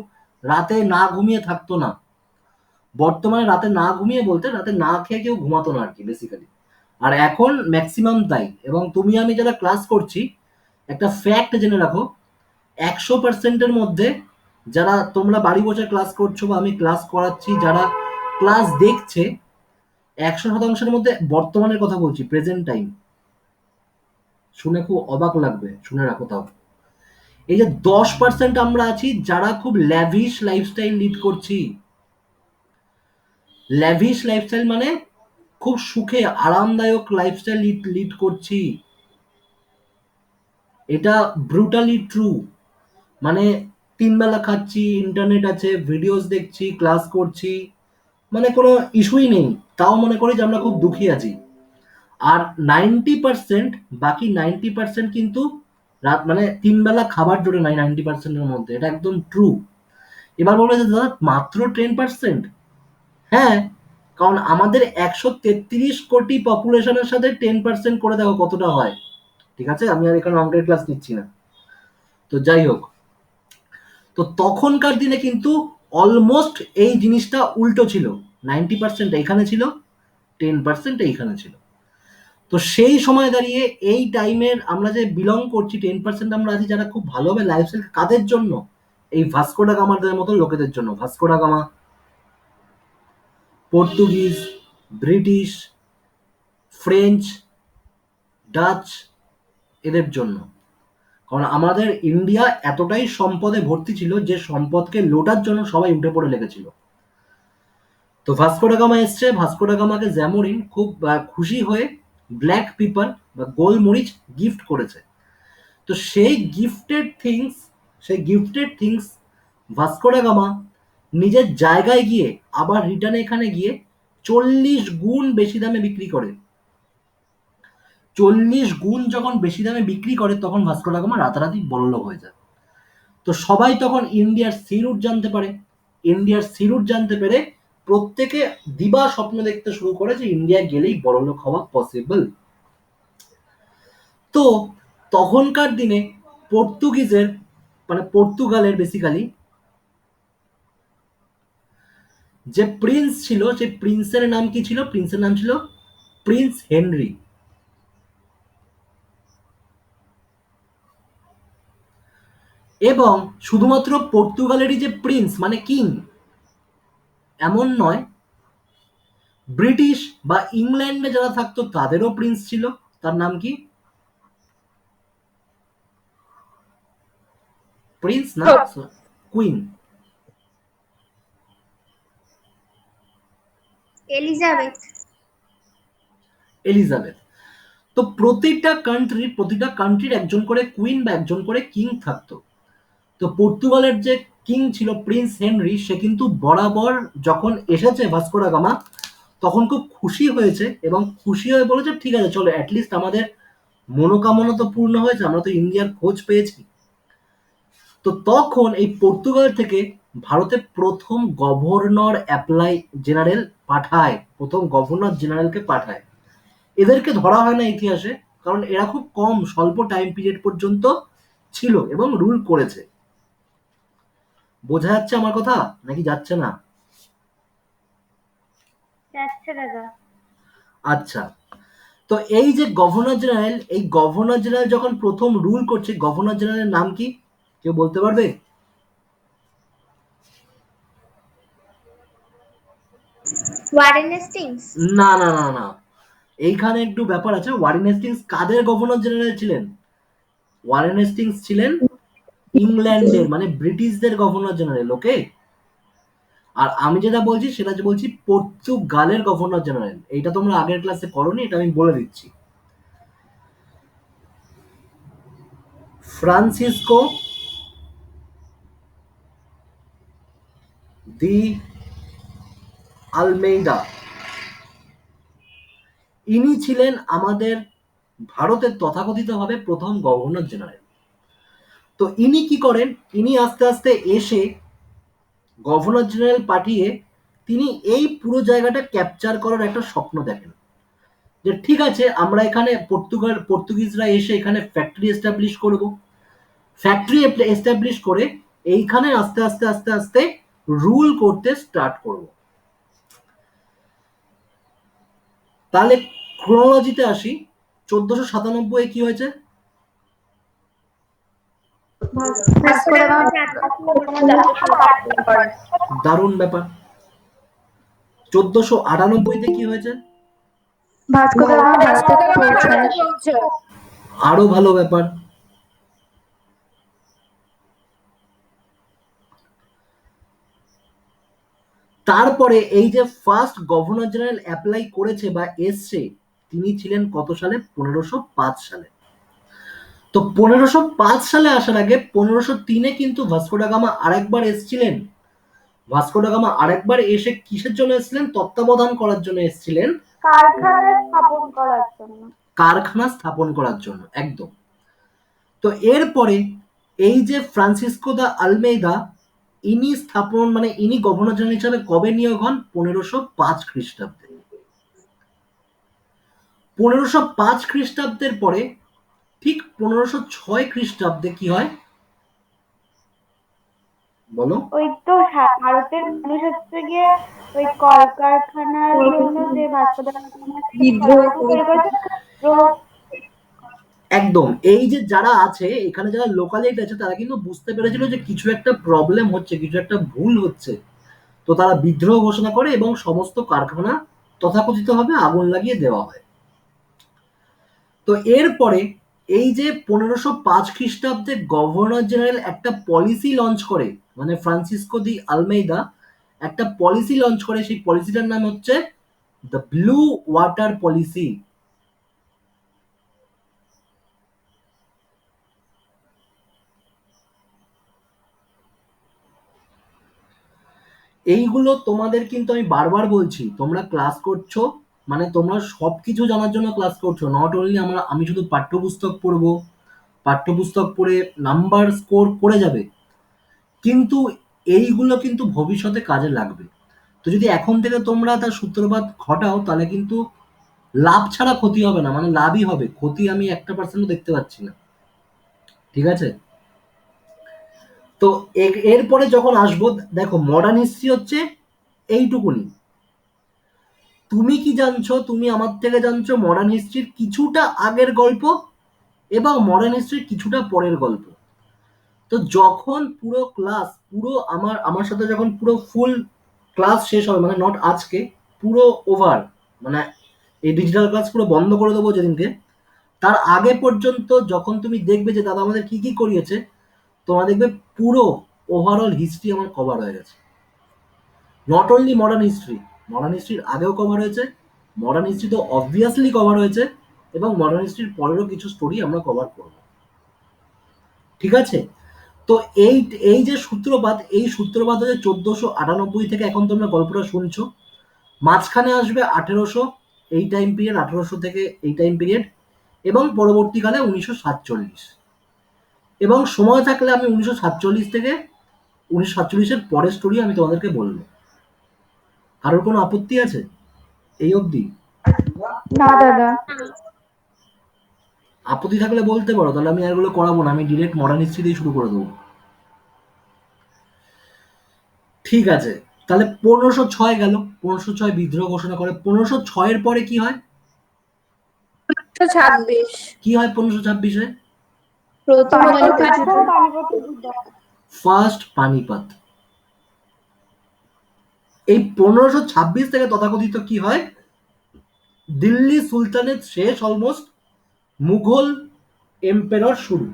রাতে না ঘুমিয়ে থাকতো না। বর্তমানে রাতে না ঘুমিয়ে বলতে রাতে না খেয়ে কেউ ঘুমাতো না আর কি, বেসিক্যালি। আর এখন ম্যাক্সিমাম তাই। এবং তুমি আমি যারা ক্লাস করছি, একটা ফ্যাক্ট জেনে রাখো, 100%-এর মধ্যে যারা তোমরা বাড়ি বসে ক্লাস করছো বা আমি ক্লাস করাচ্ছি, যারা ক্লাস দেখছে, 100%-এর মধ্যে বর্তমানের কথা বলছি, প্রেজেন্ট টাইম, শুনে খুব অবাক লাগবে, শুনে রাখো তাও, এই যে 10% আমরা আছি যারা খুব ল্যাভিশ লাইফস্টাইল লিড করছি। ল্যাভিশ লাইফস্টাইল মানে খুব সুখে আরামদায়ক লাইফস্টাইল লিড করছি। এটা ব্রুটালি ট্রু। মানে 3 বেলা খাচ্ছি, ইন্টারনেট আছে, ভিডিওস দেখছি, ক্লাস করছি, মানে কোনো ইস্যুই নেই, তাও মনে করি যে আমরা খুব দুঃখী আছি। আর 90%, বাকি 90% কিন্তু রাত মানে 3 বেলা খাবার জোটে নাই 90%-এর মধ্যে, এটা একদম ট্রু। এবার বলবে যে দাদা মাত্র 10%। হ্যাঁ, কারণ আমাদের 133 কোটি পপুলেশনের সাথে 10% করে দেখো কতটা হয়। ঠিক আছে, আমি আর এখানে অঙ্কের ক্লাস নিচ্ছি না। তো যাই হোক, তো তখনকার দিনে কিন্তু অলমোস্ট এই জিনিসটা উল্টো ছিল। 90% এইখানে ছিল, 10% এইখানে ছিল। তো সেই সময় দাঁড়িয়ে এই টাইমের আমরা যে বিলং করছি, 10% আমরা আছি যারা খুব ভালোভাবে লাইফস্টাইল, কাদের জন্য? এই ভাস্কো ডা গামাদের মতো লোকেদের জন্য। Vasco da Gama, Portuguese, British, French, Dutch, এদের জন্য। কারণ আমাদের ইন্ডিয়া এতটাই সম্পদে ভর্তি ছিল যে সম্পদকে লোটার জন্য সবাই উঠে পড়ে লেগেছিল। তো ভাস্কো ডা গামা এসছে, ভাস্কো ডা গামাকে জ্যামোরিন খুব খুশি হয়ে ব্ল্যাক পিপার বা গোলমরিচ গিফট করেছে। তো সেই gifted things Vasco da Gama নিজের জায়গায় গিয়ে আবার রিটার্নে এখানে গিয়ে 40 গুণ বেশি দামে বিক্রি করে। 40 গুণ যখন বেশি দামে বিক্রি করে, তখন ভাস্কো ডা গামা রাতারাতি বড়লোক হয়ে যায়। তো সবাই তখন ইন্ডিয়ার সি রুট জানতে পারে। ইন্ডিয়ার সি রুট জানতে পেরে প্রত্যেকে দিবা স্বপ্ন দেখতে শুরু করে যে ইন্ডিয়া গেলেই বড়লোক হওয়া পসিবল। তো তখনকার দিনে পর্তুগিজের মানে পর্তুগালের বেসিক্যালি যে প্রিন্স ছিল, সেই প্রিন্সের নাম কি ছিল? প্রিন্সের নাম ছিল প্রিন্স হেনরি। এবং শুধুমাত্র পর্তুগালেরই যে প্রিন্স মানে কিং এমন নয়, ব্রিটিশ বা ইংল্যান্ডে যারা থাকতো তাদেরও প্রিন্স ছিল। তার নাম কি? প্রিন্স না, কুইন। এলিজাবেথ। এলিজাবেথ। তো প্রতিটা কান্ট্রির একজন করে কুইন বা একজন করে কিং থাকতো। তো পর্তুগালের যে কিং ছিল প্রিন্স হেনরি, সে কিন্তু বরাবর যখন এসেছে ভাস্কো দা গামা তখন খুব খুশি হয়েছে এবং খুশি হয়ে বলেছে ঠিক আছে চলো অ্যাটলিস্ট আমাদের মনোকামনা তো পূর্ণ হয়েছে, আমরা তো ইন্ডিয়ার খোঁজ পেয়েছি। তো তখন এই পর্তুগাল থেকে ভারতে প্রথম গভর্নর জেনারেলকে পাঠায়। এদেরকে ধরা হয় না ইতিহাসে, কারণ এরা খুব কম স্বল্প টাইম পিরিয়ড পর্যন্ত ছিল এবং রুল করেছে। বোঝা যাচ্ছে আমার কথা নাকি যাচ্ছে না? যাচ্ছে দাদা। আচ্ছা, তো এই যে গভর্নর জেনারেল যখন প্রথম রুল করছে, গভর্নর জেনারেলের নাম কি কেউ বলতে পারবে? Warren Hastings. না না না না, এইখানে একটু ব্যাপার আছে। ওয়ারেন হেস্টিংস কাদের গভর্নর জেনারেল ছিলেন? ওয়ারেন হেস্টিংস ছিলেন ইংল্যান্ডের মানে ব্রিটিশদের গভর্নর জেনারেল, ওকে। আর আমি যেটা বলছি সেটা বলছি পর্তুগালের গভর্নর জেনারেল। এইটা তোমরা আগের ক্লাসে করোনি, এটা আমি বলে দিচ্ছি। ফ্রান্সিসকো দি আলমেইদা, ইনি ছিলেন আমাদের ভারতের তথাকথিতভাবে প্রথম গভর্নর জেনারেল। তো ইনি কি করেন, ইনি আস্তে আস্তে এসে গভর্নর জেনারেল পাঠিয়ে তিনি এই পুরো জায়গাটা ক্যাপচার করার একটা স্বপ্ন দেখেন যে ঠিক আছে আমরা এখানে পর্তুগিজরা এসে এখানে ফ্যাক্টরি এস্টাবলিশ করব। ফ্যাক্টরি এস্টাবলিশ করে এইখানে আস্তে আস্তে আস্তে আস্তে রুল করতে স্টার্ট করব। তাহলে ক্রোনোলজিতে আসি। 1497 কি হয়েছে? ভাস্কো দা গামা দারুণ ব্যাপার। 1498 কি হয়েছে? ভাস্কো দা গামা ভারতে পৌঁছায়। আরো ভালো ব্যাপার। তারপরে এই যে ফার্স্ট গভর্নর জেনারেল অ্যাপ্লাই করেছে বা এসছে, তিনি ছিলেন কত সালে? 1505 সালে। তো 1505 সালে আসার আগে 1503-এ কিন্তু ভাস্কো ডা গামা আরেকবার এসছিলেন। ভাস্কো ডা গামা আরেকবার এসে কিসের জন্য এসেছিলেন? তত্ত্বাবধান করার জন্য এসেছিলেন, কারখানা স্থাপন করার জন্য। কারখানা স্থাপন করার জন্য, একদম। তো এরপরে এই যে ফ্রান্সিসকো দা আলমেইদা, ইনি গভর্নর জেনারেল হিসাবে কবে নিয়োগ হন? 1505 খ্রিস্টাব্দে। 1505 খ্রিস্টাব্দের পরে ঠিক 1506 খ্রিস্টাব্দে কি হয় বলো? ওই তো ভারতের মানুষ হচ্ছে গিয়ে ওই কলকারখানার জন্য যে ভাস্কো দা গামা বিদ্রোহ তৈরি করেছে, বিদ্রোহ। একদম। এই যে যারা আছে এখানে, যারা লোকালিট আছে, তারা কিন্তু বুঝতে পেরেছিল যে কিছু একটা প্রবলেম হচ্ছে, কিছু একটা ভুল হচ্ছে। তো তারা বিদ্রোহ ঘোষণা করে এবং সমস্ত কারখানা তথাকথিতভাবে আগুন লাগিয়ে দেওয়া হয়। তো এরপরে এই যে 1505 খ্রিস্টাব্দে গভর্নর জেনারেল একটা পলিসি লঞ্চ করে, মানে ফ্রান্সিসকো দি আলমেইদা একটা পলিসি লঞ্চ করে, সেই পলিসিটার নাম হচ্ছে দ্য ব্লু ওয়াটার পলিসি। এইগুলো তোমাদের কিন্তু আমি বারবার বলছি, তোমরা ক্লাস করছো মানে তোমরা সবকিছু জানার জন্য ক্লাস করছো। নট অনলি আমি শুধু পাঠ্যপুস্তক পড়বো, পাঠ্যপুস্তক পড়ে নাম্বার স্কোর করে যাবে, কিন্তু এইগুলো কিন্তু ভবিষ্যতে কাজে লাগবে। তো যদি এখন থেকে তোমরা তার সূত্রপাত ঘটাও তাহলে কিন্তু লাভ ছাড়া ক্ষতি হবে না, মানে লাভই হবে, ক্ষতি আমি 1% দেখতে পাচ্ছি না। ঠিক আছে? তো এরপরে যখন আসবো, দেখো মডার্ন হিস্ট্রি হচ্ছে এইটুকুনি। তুমি কি জানছো? তুমি আমার থেকে জানছো মডার্ন হিস্ট্রির কিছুটা আগের গল্প এবং মডার্ন হিস্ট্রির কিছুটা পরের গল্প। তো যখন পুরো আমার সাথে যখন পুরো ফুল ক্লাস শেষ হবে, মানে নট আজকে, পুরো ওভার, মানে এই ডিজিটাল ক্লাস পুরো বন্ধ করে দেবো যেদিনকে, তার আগে পর্যন্ত যখন তুমি দেখবে যে দাদা আমাদের কি কি করিয়েছে, তোমরা দেখবে পুরো ওভারঅল হিস্ট্রি আমার কভার হয়ে গেছে। নট অনলি মডার্ন হিস্ট্রির আগেও কভার হয়েছে, মডার্ন হিস্ট্রি তো অবভিয়াসলি কভার হয়েছে, এবং মডার্ন হিস্ট্রির পরেরও কিছু স্টোরি আমরা কভার করব, ঠিক আছে? তো এই এই যে সূত্রপাত, এই সূত্রপাত হচ্ছে 1498 থেকে এখন তোমরা গল্পটা শুনছো। মাঝখানে আসবে 1800, এই টাইম পিরিয়ড, 1800 থেকে এই টাইম পিরিয়ড, এবং পরবর্তীকালে 1947। এবং সময় থাকলে আমি 1947 থেকে 1947-এর পরের স্টোরি আমি তোমাদেরকে বলবো। কারোর কোনো আপত্তি আছে এই অবধি? না দাদা। আপত্তি থাকলে বলতে পারো, তাহলে আমি এগুলো করাবো না, আমি ডিরেক্ট মডার্ন হিস্ট্রি দিয়ে শুরু করে দেবো। ঠিক আছে, তাহলে 1506 গেল, 1506 বিদ্রোহ ঘোষণা করে। 1506-এর পরে কি হয়? 26 কি হয় 1526-এ? প্রথম পানিপথের পানিপথ যুদ্ধ। পানিপথের যুদ্ধ। ফার্স্ট পানিপথ। এই 1526 থেকে তথাকথিত কি হয়, দিল্লি সুলতানেট শেষ, অলমোস্ট মুঘল এম্পেরর শুরু।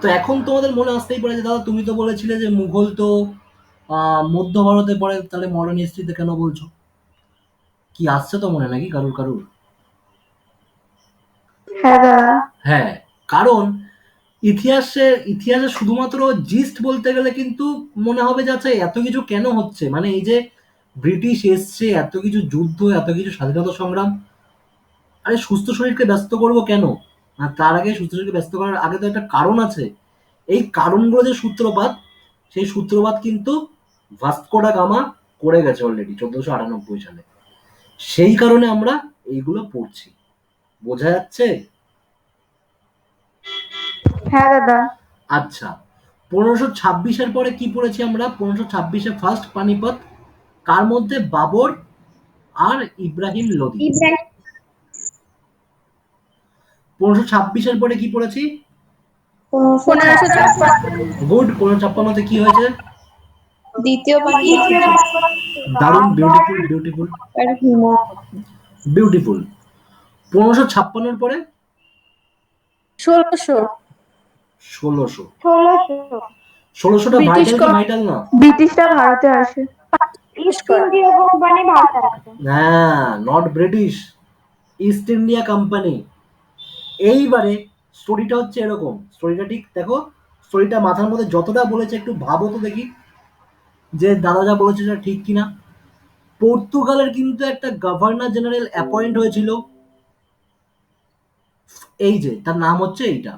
তো এখন তোমাদের মনে আসতেই পারে যে দাদা তুমি তো বলেছিলে যে মুঘল তো মধ্য ভারতে পড়ে, তাহলে মডার্ন হিস্ট্রিতে কেন বলছো? কি আসছে তো মনে নাকি কারুর কারুর? হ্যাঁ দাদা। হ্যাঁ, কারণ ইতিহাসে শুধুমাত্র জিস্ট বলতে গেলে কিন্তু মনে হবে যে আচ্ছা এত কিছু কেন হচ্ছে, মানে এই যে ব্রিটিশ এসছে, এত কিছু যুদ্ধ, এত কিছু স্বাধীনতা সংগ্রাম, আরে সুস্থ শরীরকে ব্যস্ত করবো কেন? আর তার আগে সুস্থ শরীরকে ব্যস্ত করার আগে তো একটা কারণ আছে। এই কারণগুলো যে সূত্রপাত, সেই সূত্রপাত কিন্তু ভাস্কো ডা গামা করে গেছে অলরেডি 1498 সালে। সেই কারণে আমরা এইগুলো পড়ছি, বোঝা যাচ্ছে? হ্যাঁ দাদা। আচ্ছা, 1526-এর পরে কি পড়েছি আমরা? 1526-এ ফার্স্ট পানিপথ, কার মধ্যে? বাবর আর ইব্রাহিম লোদি। ইব্রাহিম 1526-এর পরে কি পড়েছি? 1556 গুড। 1556-তে কি হয়েছে? দ্বিতীয় পানিপথ দারুণ, বিউটিফুল বিউটিফুল আর হিমু বিউটিফুল। 1556-এর পরে 1600 1600। 1600 1600টা ভাইটাল কি ভাইটাল না? ব্রিটিশরা ভারতে আসে। ইস্ট ইন্ডিয়া কোম্পানি ভারতে আসে। হ্যাঁ, not British, east India company. এইবারে স্টোরিটা হচ্ছে এরকম, স্টোরিটা ঠিক দেখো, স্টোরিটা মাথার মধ্যে যতটা বলেছে একটু ভাবো তো দেখি যে দাদা যা বলেছে সেটা ঠিক কিনা। পর্তুগালের কিন্তু একটা গভর্নর জেনারেল অ্যাপয়েন্ট হয়েছিল, এই যে তার নাম হচ্ছে এইটা।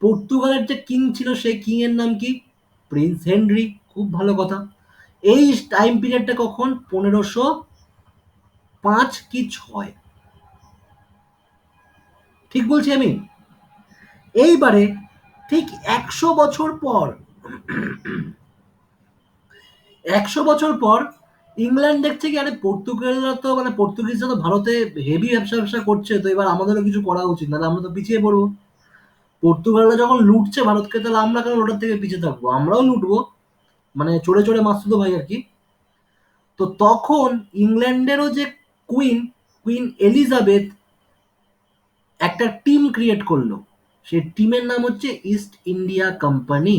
পর্তুগালের যে কিং ছিল সেই কিং এর নাম কি? Prince Henry. খুব ভালো কথা। এই টাইম পিরিয়ডটা কখন? 1505 কি 6, ঠিক বলছি আমি? এইবারে ঠিক 100 বছর পর, 100 বছর পর ইংল্যান্ড দেখছে কি আরে পর্তুগালরা তো, মানে পর্তুগিজরা তো ভারতে হেভি ব্যবসা করছে, তো এবার আমাদেরও কিছু করা উচিত, নাহলে আমরা তো পিছিয়ে পড়বো। পর্তুগালরা যখন লুটছে ভারতকে, তাহলে আমরা কেন ওটার থেকে পিছিয়ে থাকবো? আমরাও লুটবো, মানে চড়ে চড়ে মাসতুতো ভাই আর কি। তো তখন ইংল্যান্ডেরও যে কুইন, কুইন এলিজাবেথ একটা টিম ক্রিয়েট করলো, সেই টিমের নাম হচ্ছে ইস্ট ইন্ডিয়া কোম্পানি।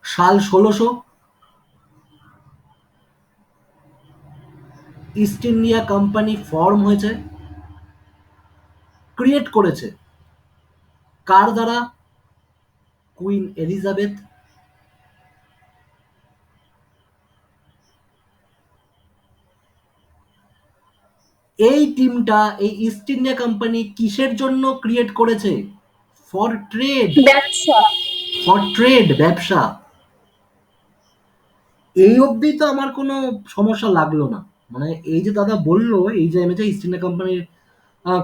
সাল 1600, ইস্ট ইন্ডিয়া কোম্পানি ফর্ম হয়েছে, ক্রিয়েট করেছে কার দ্বারা? Queen Elizabeth. এই টিমটা, এই ইস্ট ইন্ডিয়া কোম্পানি কিসের জন্য ক্রিয়েট করেছে? ফর ট্রেড, ব্যবসা ফর ট্রেড, ব্যবসা। এই অবধি তো আমার কোনো সমস্যা লাগলো না, মানে এই যে দাদা বললো এই যে আমি যে ইস্ট ইন্ডিয়া কোম্পানির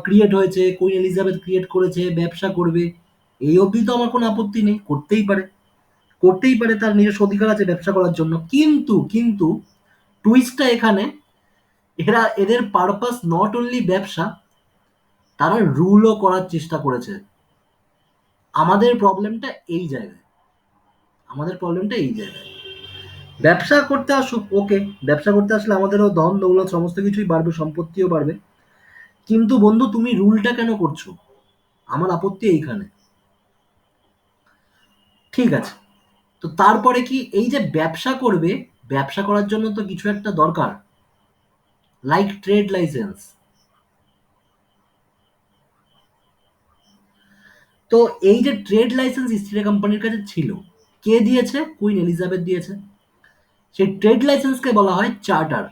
ক্রিয়েট হয়েছে, কুইন এলিজাবেথ ক্রিয়েট করেছে, ব্যবসা করবে, এই অবধি তো আমার কোনো আপত্তি নেই, করতেই পারে, করতেই পারে, তার নিজস্ব অধিকার আছে ব্যবসা করার জন্য। কিন্তু কিন্তু টুইস্টটা এখানে, এদের পারপাস নট অনলি ব্যবসা, তারা রুলও করার চেষ্টা করেছে। আমাদের প্রবলেমটা এই জায়গায়, আমাদের প্রবলেমটা এই জায়গায়। ব্যবসা করতে আসুক, ওকে, ব্যবসা করতে আসলে আমাদেরও ধন দৌলত সমস্ত কিছুই বাড়বে, সম্পত্তিও বাড়বে, কিন্তু বন্ধু তুমি রুলটা কেন করছো? আমার আপত্তি এইখানে। ঠিক আছে, তো তারপরে কি এই যে ব্যবসা করবে, ব্যবসা করার জন্য তো কিছু একটা দরকার, লাইক ট্রেড লাইসেন্স। তো এই যে ট্রেড লাইসেন্স ইস্ট ইন্ডিয়া কোম্পানির কাছে ছিল, কে দিয়েছে? কুইন এলিজাবেথ দিয়েছে। সেই ট্রেড লাইসেন্সকে বলা হয় চার্টার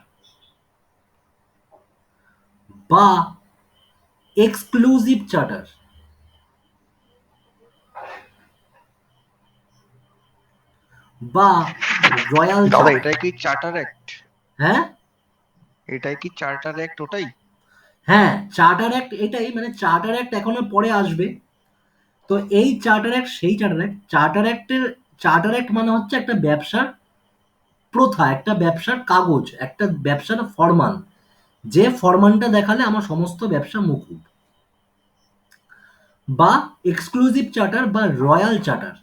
বা এক্সক্লুসিভ চার্টার বা রয়্যাল দাদা চার্টার। এটাই কি চার্টার অ্যাক্ট? হ্যাঁ এটাই কি চার্টার অ্যাক্ট ওটাই? হ্যাঁ, চার্টার অ্যাক্ট এটাই, মানে চার্টার অ্যাক্ট এখনো পরে আসবে। তো এই চার্টার অ্যাক্ট সেই চার্টার অ্যাক্ট। চার্টার অ্যাক্ট মানে হচ্ছে একটা ব্যবসার প্রথা, একটা ব্যবসার কাগজ, একটা ব্যবসার ফরমান, যে ফরমানটা দেখালে আমার সমস্ত ব্যবসা মকুব। বা এক্সক্লুসিভ চার্টার বা রয়্যাল চার্টার।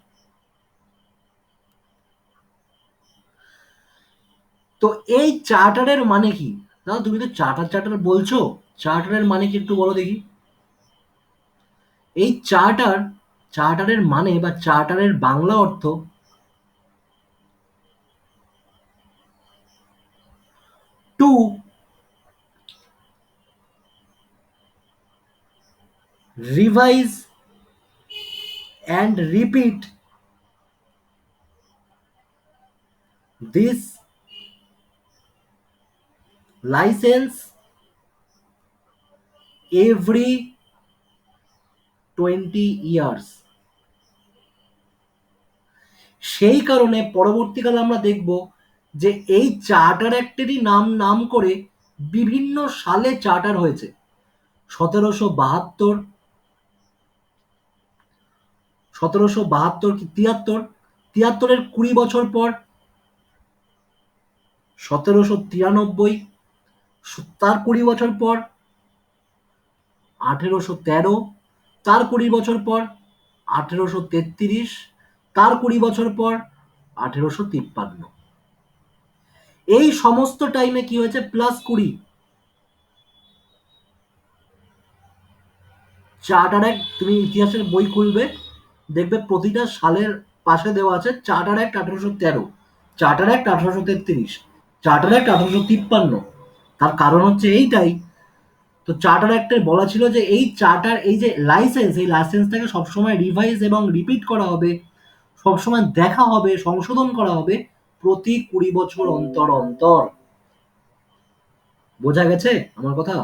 তো এই চার্টারের মানে কি? দাদা তুমি তো চার্টার চার্টার বলছো, চার্টারের মানে কি একটু বলো দেখি। এই চার্টারের মানে বা চার্টারের বাংলা অর্থ two revise and repeat this licence every 20 years. সেই কারণে পরবর্তীকালে আমরা দেখব যে এই চার্টার অ্যাক্টেরই নাম করে বিভিন্ন সালে চার্টার হয়েছে। 1772, 1772 কি 73, 73-এর 20 বছর পর 1793, তার 20 বছর পর 1813, তার 20 বছর পর 1833, তার 20 বছর পর 1853। এই সমস্ত টাইমে কি হয়েছে? +20 চার্টার অ্যাক্ট। তুমি ইতিহাসের বই খুলবে, দেখবে প্রতিটা সালের পাশে দেওয়া আছে charter act 1813, charter act 1833, charter act 1853। তার কারণ হচ্ছে এইটাই। তো চার্টার অ্যাক্টে বলা ছিল যে এই চার্টার, এই যে লাইসেন্স, এই লাইসেন্সটাকে সবসময় রিভাইজ এবং রিপিট করা হবে, সবসময় দেখা হবে, সংশোধন করা হবে প্রতি 20 বছর অন্তর অন্তর। বোঝা গেছে আমার কথা?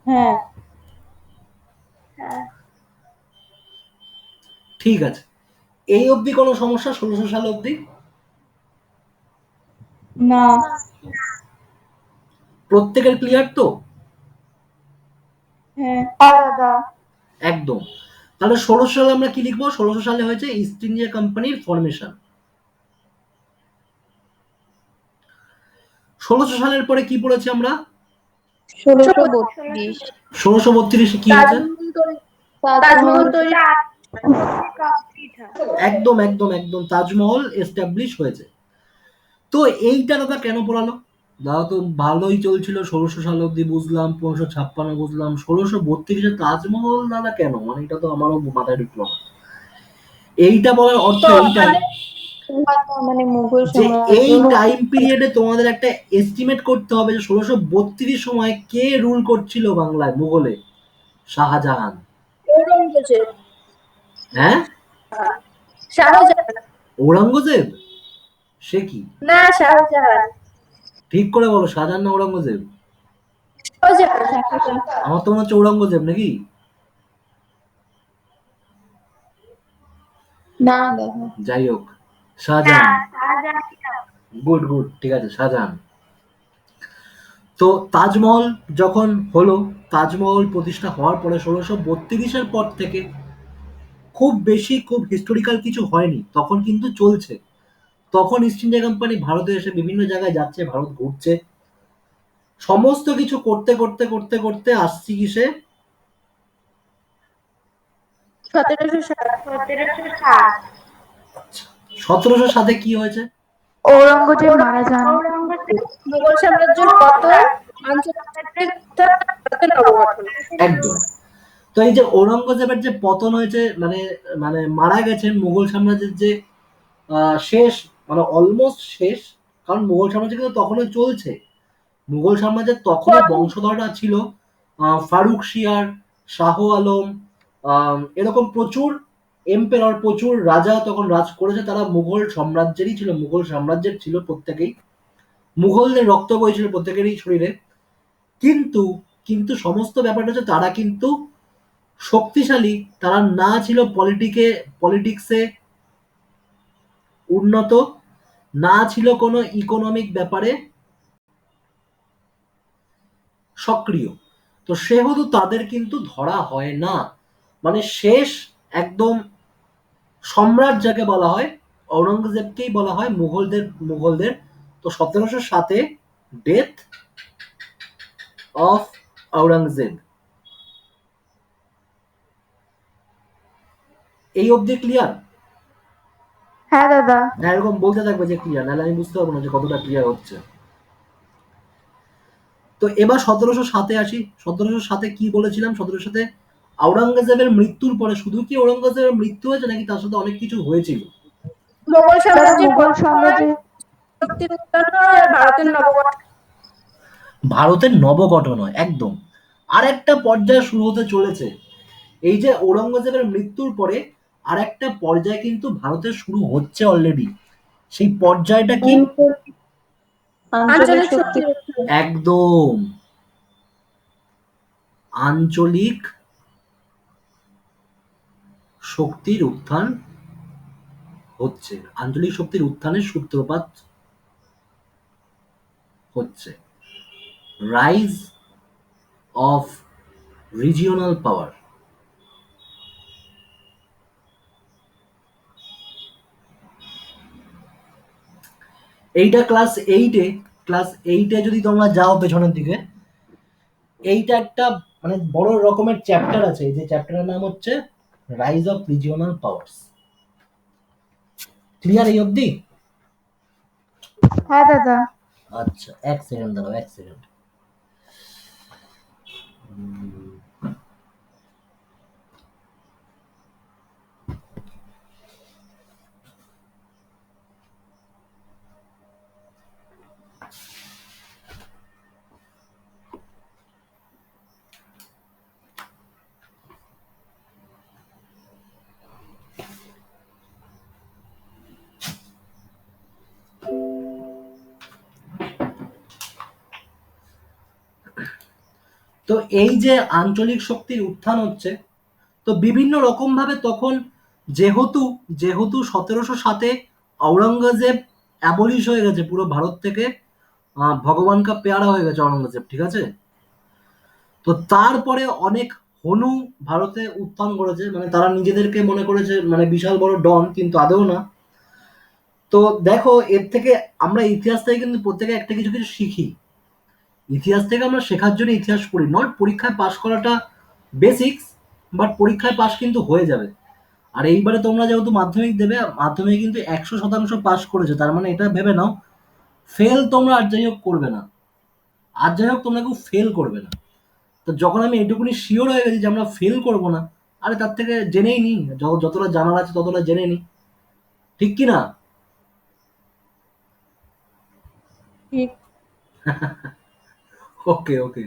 হ্যাঁ। হ্যাঁ। ঠিক আছে, এই অবধি কোনো সমস্যা? 1600 সাল অবধি না। প্রত্যেকের ক্লিয়ার তো? হ্যাঁ। দাদা একদম। তাহলে 1600 সালে আমরা কি লিখবো? 1600 সালে হয়েছে ইস্ট ইন্ডিয়া কোম্পানির ফরমেশন। 1600 সালের পরে কি পড়েছি আমরা? 1632 1632-এ কি হয়েছে? তাজমহল তৈরি। একদম একদম একদম, তাজমহল এস্টাবলিশ হয়েছে। তো এইটা দাদা কেন পড়ালো? দাদা তো ভালোই চলছিল 1600 সাল অব্দি, বুঝলাম 1556 বুঝলাম, 1632-এ তাজমহল দাদা কেন? মানে এটা তো আমারও মাথায় ঢুকলো না। এইটা বলার অর্থ এইটাই মানে মুঘল যে এই সাম্রাজ্য। টাইম পিরিয়ডে তোমাদের একটা এস্টিমেট করতে হবে যে 1632 সময় কে রুল করছিল বাংলায়, মুঘলে? শাহজাহান। ঔরঙ্গজেব। হ্যাঁ, শাহজাহান। ঔরঙ্গজেব? সে কি? না, শাহজাহান। ঠিক করে বলো, শাহজাহান না ঔরঙ্গজেব? শাহজাহান। আমার তো মনে হচ্ছে ঔরঙ্গজেব নাকি। না দাদা। যাই হোক, শাহজাহান। শাহজাহান। গুড গুড, ঠিক আছে, শাহজাহান। তো তাজমহল যখন হলো, তাজমহল প্রতিষ্ঠা হওয়ার পরে 1632-এর পর থেকে খুব বেশি, খুব হিস্টোরিক্যাল কিছু হয়নি, তখন কিন্তু চলছে। তখন ইস্ট ইন্ডিয়া কোম্পানি ভারতে এসে বিভিন্ন জায়গায় যাচ্ছে, ভারত ঘুরছে, সমস্ত কিছু করতে করতে করতে করতে আসছি কিসে? 1760। 1760। 1707-এ কি হয়েছে? ঔরঙ্গজেব মারা যান। ঔরঙ্গজেব মুঘল সাম্রাজ্যের পতন, আন্তর্জাতিক ভারতের অবগঠন। একদম। তো এই যে ঔরঙ্গজেবের যে পতন হয়েছে, মানে মানে মারা গেছেন, মুঘল সাম্রাজ্যের যে শেষ, মানে অলমোস্ট শেষ, কারণ মুঘল সাম্রাজ্য কিন্তু তখনও চলছে। মুঘল সাম্রাজ্যের তখনও বংশধররা ছিল ফারুক শিয়ার, শাহ আলম, এরকম প্রচুর এম্পেরর, প্রচুর রাজা তখন রাজ করেছে, তারা মুঘল সাম্রাজ্যেরই ছিল, মুঘল সাম্রাজ্যের ছিল প্রত্যেকেই, মুঘলদের রক্ত বইছিল প্রত্যেকেরই শরীরে। কিন্তু কিন্তু সমস্ত ব্যাপারটা হচ্ছে তারা কিন্তু শক্তিশালী, তারা না ছিল পলিটিক্সে উন্নত, না ছিল কোনো ইকোনমিক ব্যাপারে সক্রিয়। তো সেহেতু তাদের কিন্তু ধরা হয় না, মানে শেষ একদম সম্রাট যাকে বলা হয় ঔরঙ্গজেবকেই বলা হয় মুঘলদের। তো 1707 ডেথ অফ ঔরঙ্গজেব। এই অবধি ক্লিয়ার? হ্যাঁ দাদা। না, এরকম বলতে থাকবে যে ক্লিয়ার, নাহলে আমি বুঝতে পারবো না যে কতটা ক্লিয়ার হচ্ছে। তো এবার 1707 আসি। 1707 কি বলেছিলাম? 1707 আওরঙ্গজেবের মৃত্যুর পরে শুধু কি ঔরঙ্গজেবের মৃত্যু হয়েছে, নাকি তার সাথে অনেক কিছু হয়েছিল? মোগল দাদা সাম্রাজ্যের মুঘল পতন হয়, সাম্রাজ্যে শক্তির উত্থান হয়, আর ভারতের নবগঠন। ভারতের নবগঠন হয় একদম। আর একটা পর্যায় শুরু হতে চলেছে। এই যে ঔরঙ্গজেবের মৃত্যুর পরে আর একটা পর্যায় কিন্তু ভারতের শুরু হচ্ছে অলরেডি। সেই পর্যায়টা কি? আঞ্চলিক শক্তির উত্থান। একদম আঞ্চলিক শক্তির উত্থান হচ্ছে, আঞ্চলিক শক্তির উত্থানের সূত্রপাত হচ্ছে, রাইজ অফ রিজিওনাল পাওয়ার। এইটা ক্লাস এইটে যদি তোমরা যাও পেছনের দিকে, এইটা একটা মানে বড় রকমের চ্যাপ্টার আছে, এই যে চ্যাপ্টারের নাম হচ্ছে rise of regional powers. Clear এই অবধি? হ্যাঁ দাদা। আচ্ছা, এক সেকেন্ড দাঁড়াও, এক সেকেন্ড। তো এই যে আঞ্চলিক শক্তির উত্থান হচ্ছে, তো বিভিন্ন রকম ভাবে তখন, যেহেতু যেহেতু 1707 ঔরঙ্গজেব অ্যাবলিশ হয়ে গেছে পুরো ভারত থেকে, ভগবান কা পেয়ারা হয়ে গেছে ঔরঙ্গজেব, ঠিক আছে? তো তারপরে অনেক হনু ভারতে উত্থান করেছে, মানে তারা নিজেদেরকে মনে করেছে মানে বিশাল বড় ডন, কিন্তু আদৌ না। তো দেখো, এর থেকে আমরা ইতিহাস থেকে কিন্তু প্রত্যেকে একটা কিছু কিছু শিখি। ইতিহাস থেকে আমরা শেখার জন্য ইতিহাস পড়ি, নট পরীক্ষায় পাশ করাটা বেসিক্স, বাট পরীক্ষায় পাশ কিন্তু হয়ে যাবে। আর এইবারে তোমরা যেহেতু মাধ্যমিক দেবে, মাধ্যমিকে কিন্তু 100% পাস করেছে, তার মানে এটা ভেবে নাও ফেল তোমরা আর যাই হোক করবে না, আর যাই হোক তোমরা কেউ ফেল করবে না। তো যখন আমি এটুকুনি শিওর হয়ে গেছি যে আমরা ফেল করবো না, আরে তার থেকে জেনেই নি, যতটা জানার আছে ততটা জেনে নি, ঠিক কি না? ঠিক। ওকে ওকে।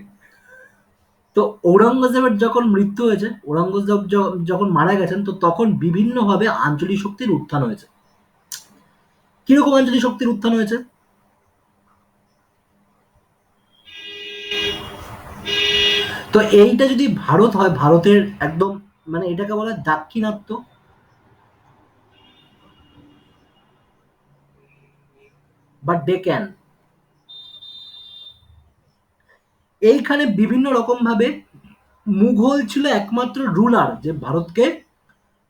তো ঔরঙ্গজেবের যখন মৃত্যু হয়েছে, ঔরঙ্গজেব যখন মারা গেছেন, তো তখন বিভিন্নভাবে আঞ্চলিক শক্তির উত্থান হয়েছে। কিরকম আঞ্চলিক শক্তির উত্থান হয়েছে? তো এইটা যদি ভারত হয়, ভারতের একদম মানে এটাকে বলা হয় দাক্ষিণাত্য বা ডেকান। এইখানে বিভিন্ন রকম ভাবে মুঘল ছিল একমাত্র রুলার যে ভারতকে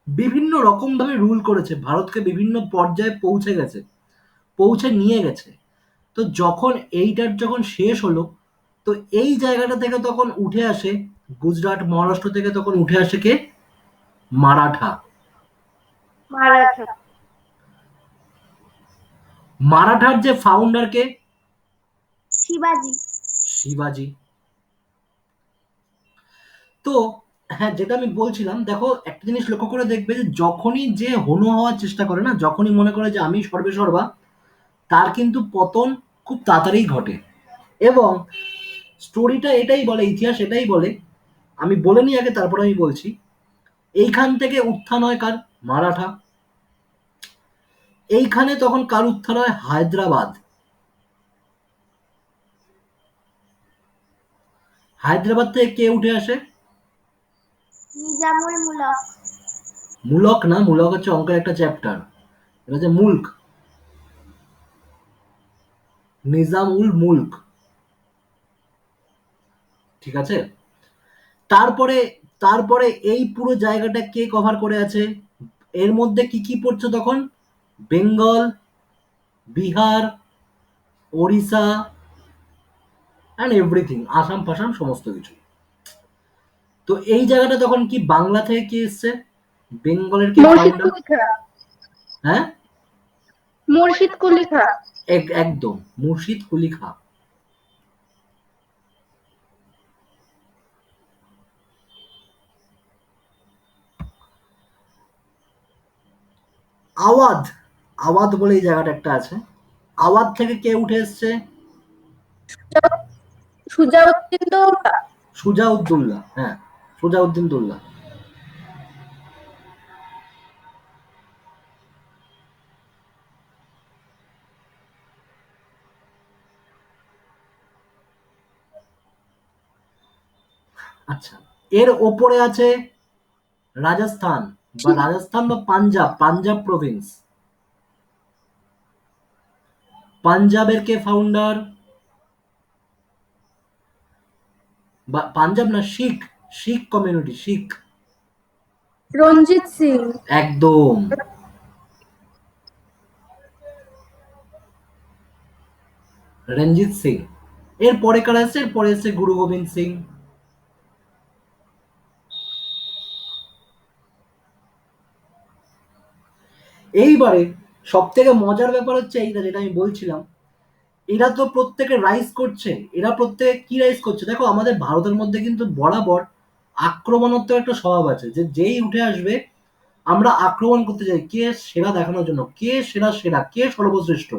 বিভিন্ন রকম ভাবে রুল করেছে, ভারতকে বিভিন্ন পর্যায়ে পৌঁছে নিয়ে গেছে। তো যখন এইটার যখন শেষ হলো, তো এই জায়গাটা থেকে তখন উঠে আসে গুজরাট, মহারাষ্ট্র থেকে তখন উঠে আসে কে? মারাঠা। মারাঠা। মারাঠার যে ফাউন্ডার কে? শিবাজি। শিবাজি। তো হ্যাঁ, যেটা আমি বলছিলাম, দেখো একটা জিনিস লক্ষ্য করে দেখবে যে যখনই যে হনু হওয়ার চেষ্টা করে না, যখনই মনে করে যে আমি সর্বে সর্বা, তার কিন্তু পতন খুব তাড়াতাড়ি ঘটে। এবং স্টোরিটা এটাই বলে, ইতিহাস এটাই বলে, আমি বলে নিই আগে তারপর আমি বলছি। এইখান থেকে উত্থান হয় কার? মারাঠা। এইখানে তখন কার উত্থান হয়? হায়দ্রাবাদ। হায়দ্রাবাদ থেকে কে উঠে আসে? নিজামুল মুলক। মূলক না, মূলক হচ্ছে অঙ্কের একটা চ্যাপ্টার, এটা হচ্ছে মুল্ক, নিজাম উল মুল্ক। ঠিক আছে? তারপরে তারপরে এই পুরো জায়গাটা কে কভার করে আছে? এর মধ্যে কি কি পড়ছে তখন? বেঙ্গল, বিহার, ওড়িশা অ্যান্ড এভরিথিং, আসাম ফাসাম সমস্ত কিছু। তো এই জায়গাটা তখন কি বাংলা থেকে কি এসছে? বেঙ্গলের কে মুর্শিদ ফাউন্ডার? কুলি খাঁ। হ্যাঁ, মুর্শিদ কুলি খাঁ। একদম মুর্শিদ কুলি খাঁ। আওয়াধ, আওয়াধ বলে এই জায়গাটা একটা আছে। আওয়াধ থেকে কে উঠে এসছে? সুজাউদ্দিন দৌলা। সুজাউদ্দৌলা, হ্যাঁ, সুজাউদ্দিন দৌলা। আচ্ছা, এর ওপরে আছে রাজস্থান, বা রাজস্থান বা পাঞ্জাব, পাঞ্জাব প্রভিন্স। পাঞ্জাবের কে ফাউন্ডার? বা পাঞ্জাব না, শিখ, শিখ কমিউনিটি, শিখ। রঞ্জিত সিং। একদম। রঞ্জিত সিং। এর পরে কারা আছে? এর পরে এসছে গুরু গোবিন্দ সিং। এইবারে সব থেকে মজার ব্যাপার হচ্ছে এইটা, যেটা আমি বলছিলাম, এরা তো প্রত্যেকে রাইজ করছে। এরা প্রত্যেকে কি রাইজ করছে? দেখো, আমাদের ভারতের মধ্যে কিন্তু বরাবর আক্রমণাত্মক একটা স্বভাব আছে, যে যেই উঠে আসবে আমরা আক্রমণ করতে যাই, কে সেরা দেখানোর জন্য, কে সেরা, সেরা কে সর্বশ্রেষ্ঠ,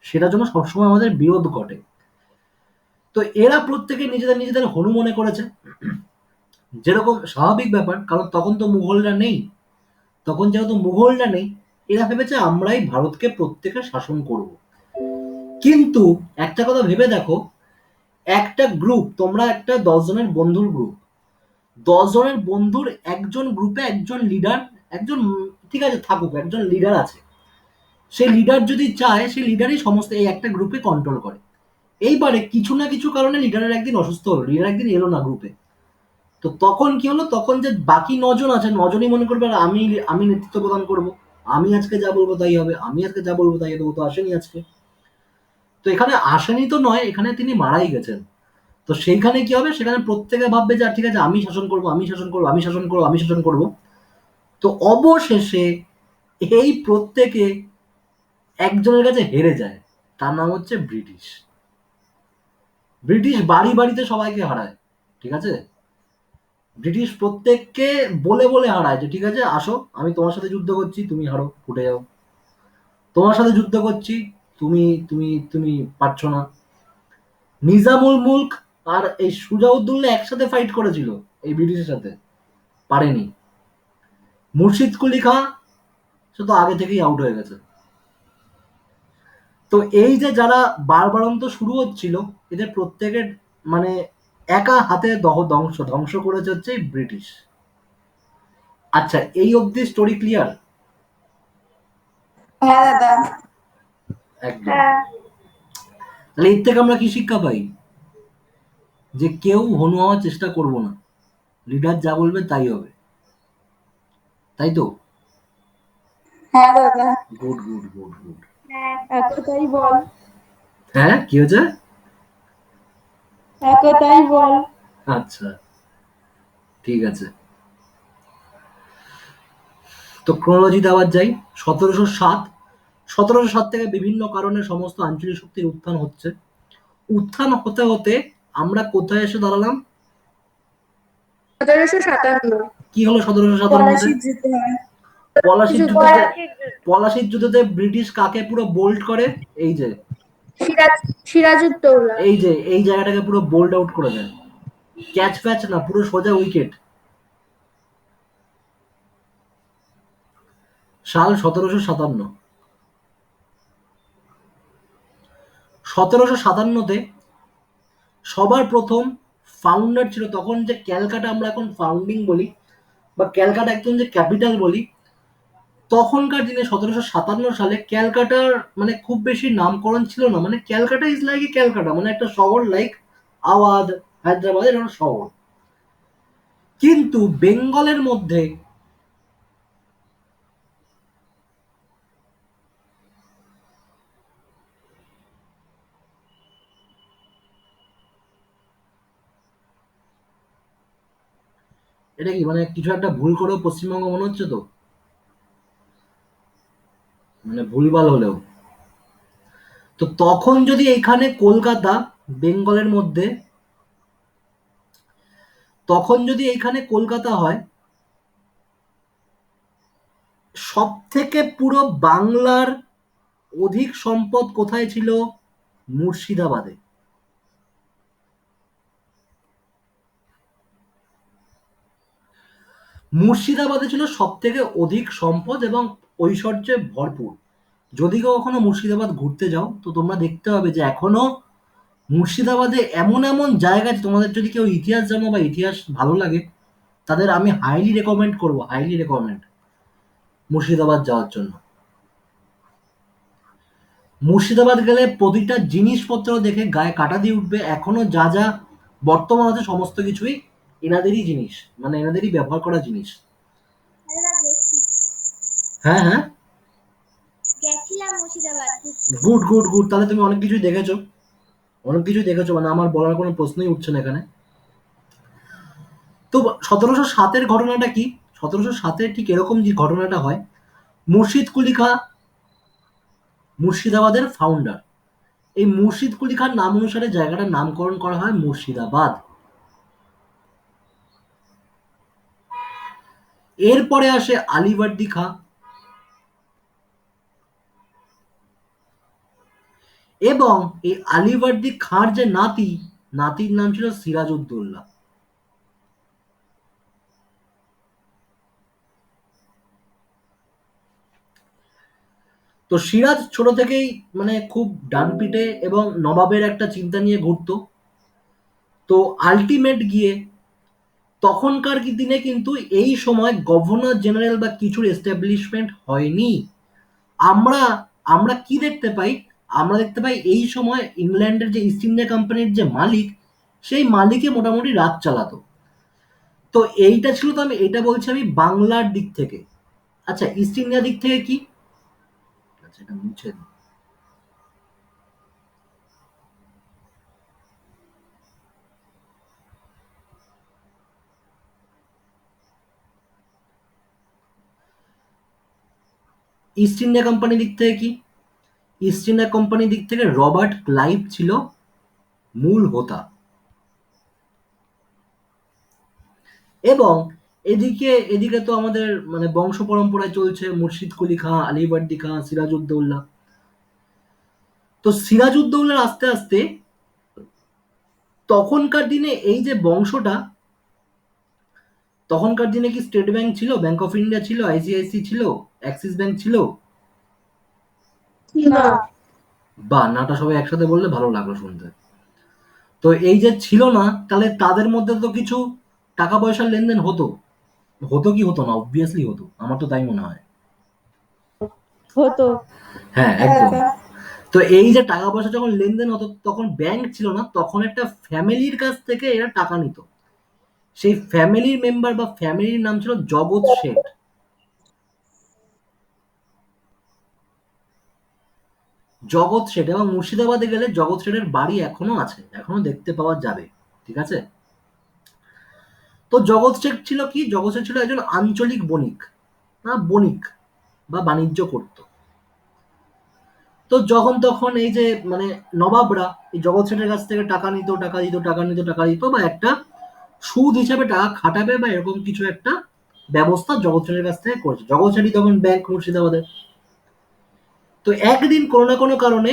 সেটার জন্য সবসময় আমাদের বিরোধ ঘটে। তো এরা প্রত্যেকে নিজেদের নিজেদের হনু মনে করেছে, যেরকম স্বাভাবিক ব্যাপার, কারণ তখন তো মুঘলরা নেই। তখন যেহেতু মুঘলরা নেই, এরা ভেবেছে আমরাই ভারতকে প্রত্যেকে শাসন করব। কিন্তু একটা কথা ভেবে দেখো, একটা গ্রুপ, তোমরা একটা 10 জনের বন্ধুর গ্রুপ, 10 জনের বন্ধুর একজন গ্রুপে একজন লিডার, একজন ঠিক আছে থাকুক, একজন লিডার আছে। সেই লিডার যদি চায়, সেই লিডারই সমস্ত এই একটা গ্রুপে কন্ট্রোল করে। এইবারে কিছু না কিছু কারণে লিডারের একদিন অসুস্থ হলো, লিডার একদিন এলো না গ্রুপে। তো তখন কি হলো? তখন যে বাকি 9 জন আছে, 9 জনই মনে করবে আর আমি আমি নেতৃত্ব প্রদান করব, আমি আজকে যা বলবো তাই হবে, আমি আজকে যা বলবো তাই হবে। ও তো আসেনি আজকে। তো এখানে আসেনি তো নয়, এখানে তিনি মারাই গেছেন। তো সেইখানে কি হবে? সেখানে প্রত্যেকে ভাববে যে ঠিক আছে, আমি শাসন করব, আমি শাসন করব, আমি শাসন করব, আমি শাসন করব। তো অবশেষে এই প্রত্যেকে একজনের কাছে হেরে যায়, তার নাম হচ্ছে ব্রিটিশ। ব্রিটিশ বাড়ি বাড়িতে সবাইকে হারায়। ঠিক আছে? ব্রিটিশ প্রত্যেককে বলে বলে হারায় যে ঠিক আছে আসো, আমি তোমার সাথে যুদ্ধ করছি, তুমি হারো, ফুটে যাও। তোমার সাথে যুদ্ধ করছি, তুমি তুমি তুমি পারছো না। নিজামুল মুল্ক আর এই সুজাউদ্দৌলা একসাথে ফাইট করেছিল এই ব্রিটিশের সাথে, পারেনি। মুর্শিদ কুলি খাঁ সে তো আগে থেকেই আউট হয়ে গেছে। তো এই যে যারা বারবারন্ত শুরু হচ্ছিল, এদের প্রত্যেকের মানে একা হাতে ধ্বংস করেছে হচ্ছে এই ব্রিটিশ। আচ্ছা, এই অবধি স্টোরি ক্লিয়ার? হ্যাঁ দাদা। একদম। হ্যাঁ। তাহলে এর থেকে আমরা কি শিক্ষা পাই? যে কেউ হনু হওয়ার চেষ্টা করব না, লিডার যা বলবে তাই হবে, তাই তো? হ্যাঁ দাদা। Good good good good. হ্যাঁ। একটাই বল। হ্যাঁ, কি হয়েছে? একটাই বল। আচ্ছা, ঠিক আছে। তো ক্রোনোলজিতে আবার যাই। 1707, 1707 থেকে বিভিন্ন কারণে সমস্ত আঞ্চলিক শক্তির উত্থান হচ্ছে। উত্থান হতে হতে আমরা কোথায় এসে দাঁড়ালাম? 1757 কি হলো 1757? পলাশির যুদ্ধ হয়। পলাশির যুদ্ধ। যুদ্ধে, পলাশির যুদ্ধতে ব্রিটিশ কাকে পুরো বোল্ড করে? এই যে সিরাজউদ্দৌলা। এই যে এই জায়গাটাকে পুরো বোল্ড আউট করে দেয়। ক্যাচ ফ্যাচ না, পুরো সোজা উইকেট। সাল 1757। 1757-তে সবার প্রথম ফাউন্ডার ছিল, তখন যে ক্যালকাটা আমরা এখন ফাউন্ডিং বলি বা ক্যালকাটা একদম যে ক্যাপিটাল বলি, তখনকার দিনে 1757 সালে ক্যালকাটার মানে খুব বেশি নামকরণ ছিল না। মানে ক্যালকাটা ইজ লাইক ক্যালকাটা, মানে একটা শহর লাইক আওয়াধ, হায়দ্রাবাদের একটা শহর। কিন্তু বেঙ্গলের মধ্যে এটা কি মানে কিছু একটা ভুল করেও পশ্চিমবঙ্গ মনে হচ্ছে তো, মানে ভুলভাল হলেও। তো তখন যদি এখানে কলকাতা বেঙ্গলের মধ্যে, তখন যদি এইখানে কলকাতা হয়, সব থেকে পুরো বাংলার অধিক সম্পদ কোথায় ছিল? মুর্শিদাবাদে। মুর্শিদাবাদে ছিল সব থেকে অধিক সম্পদ এবং ঐশ্বর্যে ভরপুর। যদি কেউ কখনো মুর্শিদাবাদ ঘুরতে যাও তো তোমরা দেখতে পাবে যে এখনো মুর্শিদাবাদে এমন এমন জায়গা আছে, তোমাদের যদি কেউ ইতিহাস জানো বা ইতিহাস ভালো লাগে তাদের আমি হাইলি রেকমেন্ড করবো, হাইলি রেকমেন্ড মুর্শিদাবাদ যাওয়ার জন্য। মুর্শিদাবাদ গেলে প্রতিটা জিনিসপত্র দেখে গায়ে কাটা দিয়ে উঠবে। এখনো যা যা বর্তমান আছে সমস্ত কিছুই এনাদেরই জিনিস, মানে এনাদেরই ব্যবহার করা জিনিস। হ্যাঁ হ্যাঁ, গেছিলাম মুর্শিদাবাদ। গুড গুড গুড, তাহলে তুমি অনেক কিছুই দেখেছো, অনেক কিছুই দেখেছো, মানে আমার বলার কোনো প্রশ্নই উঠছে না এখানে। তো 1707-এর ঘটনাটা কি? 1707-এ ঠিক এরকম যে ঘটনাটা হয়, মুর্শিদ কুলি খাঁ মুর্শিদাবাদের ফাউন্ডার। এই মুর্শিদ কুলি খাঁর নাম অনুসারে জায়গাটার নামকরণ করা হয় মুর্শিদাবাদ। এরপরে আসে আলীবর্দী খাঁ, এবং এই আলীবর্দী খাঁর যে নাতি, নাতির নাম ছিল সিরাজউদ্দৌলা। তো সিরাজ ছোট থেকেই মানে খুব ডানপিটে এবং নবাবের একটা চিন্তা নিয়ে ঘুরতো। তো আলটিমেট গিয়ে তখনকার দিনে কিন্তু এই সময় গভর্নর জেনারেল বা কিছুর এস্টাবলিশমেন্ট হয়নি। আমরা আমরা কি দেখতে পাই? আমরা দেখতে পাই এই সময় ইংল্যান্ডের যে ইস্ট ইন্ডিয়া কোম্পানির যে মালিক, সেই মালিকে মোটামুটি রাজ চালাতো। তো এইটা ছিল, তো আমি এটা বলছি আমি বাংলার দিক থেকে। আচ্ছা, ইস্ট ইন্ডিয়া দিক থেকে কি? আচ্ছা, এটা মুছে দিই। ইস্ট ইন্ডিয়া কোম্পানির দিক থেকে কি? ইস্ট ইন্ডিয়া কোম্পানির দিক থেকে রবার্ট ক্লাইভ ছিল মূল হোতা। এবং এদিকে এদিকে তো আমাদের মানে বংশ পরম্পরায় চলছে মুর্শিদ কুলি খাঁ, আলীবর্দী খাঁ, সিরাজউদ্দৌলা। তো সিরাজউদ্দৌলার আস্তে আস্তে তখনকার দিনে এই যে বংশটা, তখনকার দিনে কি স্টেট ব্যাংক ছিল, ব্যাংক অফ ইন্ডিয়া ছিল, আইসিআইসি ছিল, অ্যাক্সিস ব্যাংক ছিল? না। বা নাটা সবাই একসাথে বললে ভালো লাগলো শুনতে। তো এই যে ছিল না, তাহলে তাদের মধ্যে তো কিছু টাকা পয়সার লেনদেন হতো। হতো কি হতো না? অবভিয়াসলি হতো, আমার তো তাই মনে হয়। হতো। হ্যাঁ একদম। তো এই যে টাকা পয়সা যখন লেনদেন হতো, তখন ব্যাংক ছিল না, তখন একটা ফ্যামিলির কাছ থেকে এরা টাকা নিত। সেই ফ্যামিলির মেম্বার বা ফ্যামিলির নাম ছিল জগৎ শেঠ। জগৎ শেঠ, এবং মুর্শিদাবাদে গেলে জগৎ শেঠের বাড়ি এখনো আছে, এখনো দেখতে পাওয়া যাবে। ঠিক আছে। তো জগৎ শেঠ ছিল কি? জগৎ শেঠ ছিল একজন আঞ্চলিক বণিক, না বণিক বা বাণিজ্য করত। তো যখন তখন এই যে মানে নবাবরা এই জগৎ শেঠের কাছ থেকে টাকা নিত, টাকা দিত, টাকা নিত, টাকা দিত, বা একটা সুদ হিসাবে টাকা খাটাবে বা এরকম কিছু একটা ব্যবস্থা জগৎ শেঠের কাছ থেকে করেছে। জগৎ শেঠই তখন ব্যাংক মুর্শিদাবাদের। তো একদিন কোনো না কোনো কারণে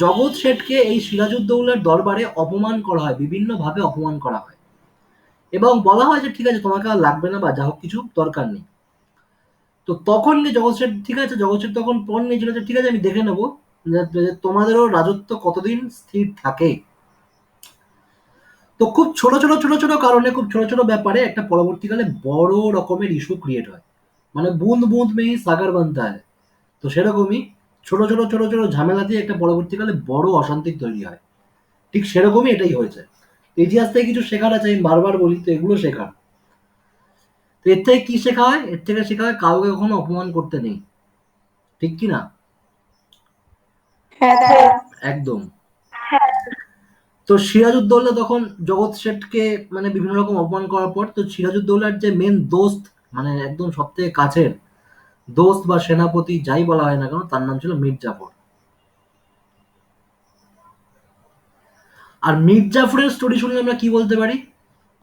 জগৎ শেঠকে এই সিরাজউদ্দৌলার দরবারে অপমান করা হয়, বিভিন্নভাবে অপমান করা হয় এবং বলা হয় যে ঠিক আছে তোমাকে আর লাগবে না বা যা হোক কিছু দরকার নেই। তো তখন যে জগৎ শেঠ, ঠিক আছে, জগৎ শেঠ তখন পণ নিয়েছিল যে ঠিক আছে আমি দেখে নেবো যে তোমাদেরও রাজত্ব কতদিন স্থির থাকে। তো খুব ছোট ছোট ছোট ছোট কারণে, খুব ছোট ছোট ব্যাপারে একটা পরবর্তীকালে বড় রকমের ইস্যু ক্রিয়েট হয়, মানে বুঁদ বুঁদ মে হি সাগর বানতা হয়। তো সেরকমই ছোট ছোট ছোট ছোট ঝামেলা দিয়ে একটা পরবর্তীকালে বড় অশান্তি তৈরি হয়। ঠিক সেরকমই এটাই হয়েছে। তো ইতিহাস থেকে কিছু শেখার আছে, আমি বারবার বলি, তো এগুলো শেখার। তো এর থেকে কি শেখা হয়? এর থেকে শেখা হয় কাউকে কখনো অপমান করতে নেই, ঠিক কি না? হ্যাঁ দাদা। একদম। তো সিরাজউদ্দৌলা তখন জগৎ শেঠকে মানে বিভিন্ন রকম অপমান করার পর, তো সিরাজউদ্দৌলার যে মেন দোস্ত, মানে একদম সব থেকে কাছের দোস্ত বা সেনাপতি যাই বলা হয় না কেন, তার নাম ছিল মীর জাফর। আর মীর জাফরের স্টোরি শুনলে আমরা কি বলতে পারি?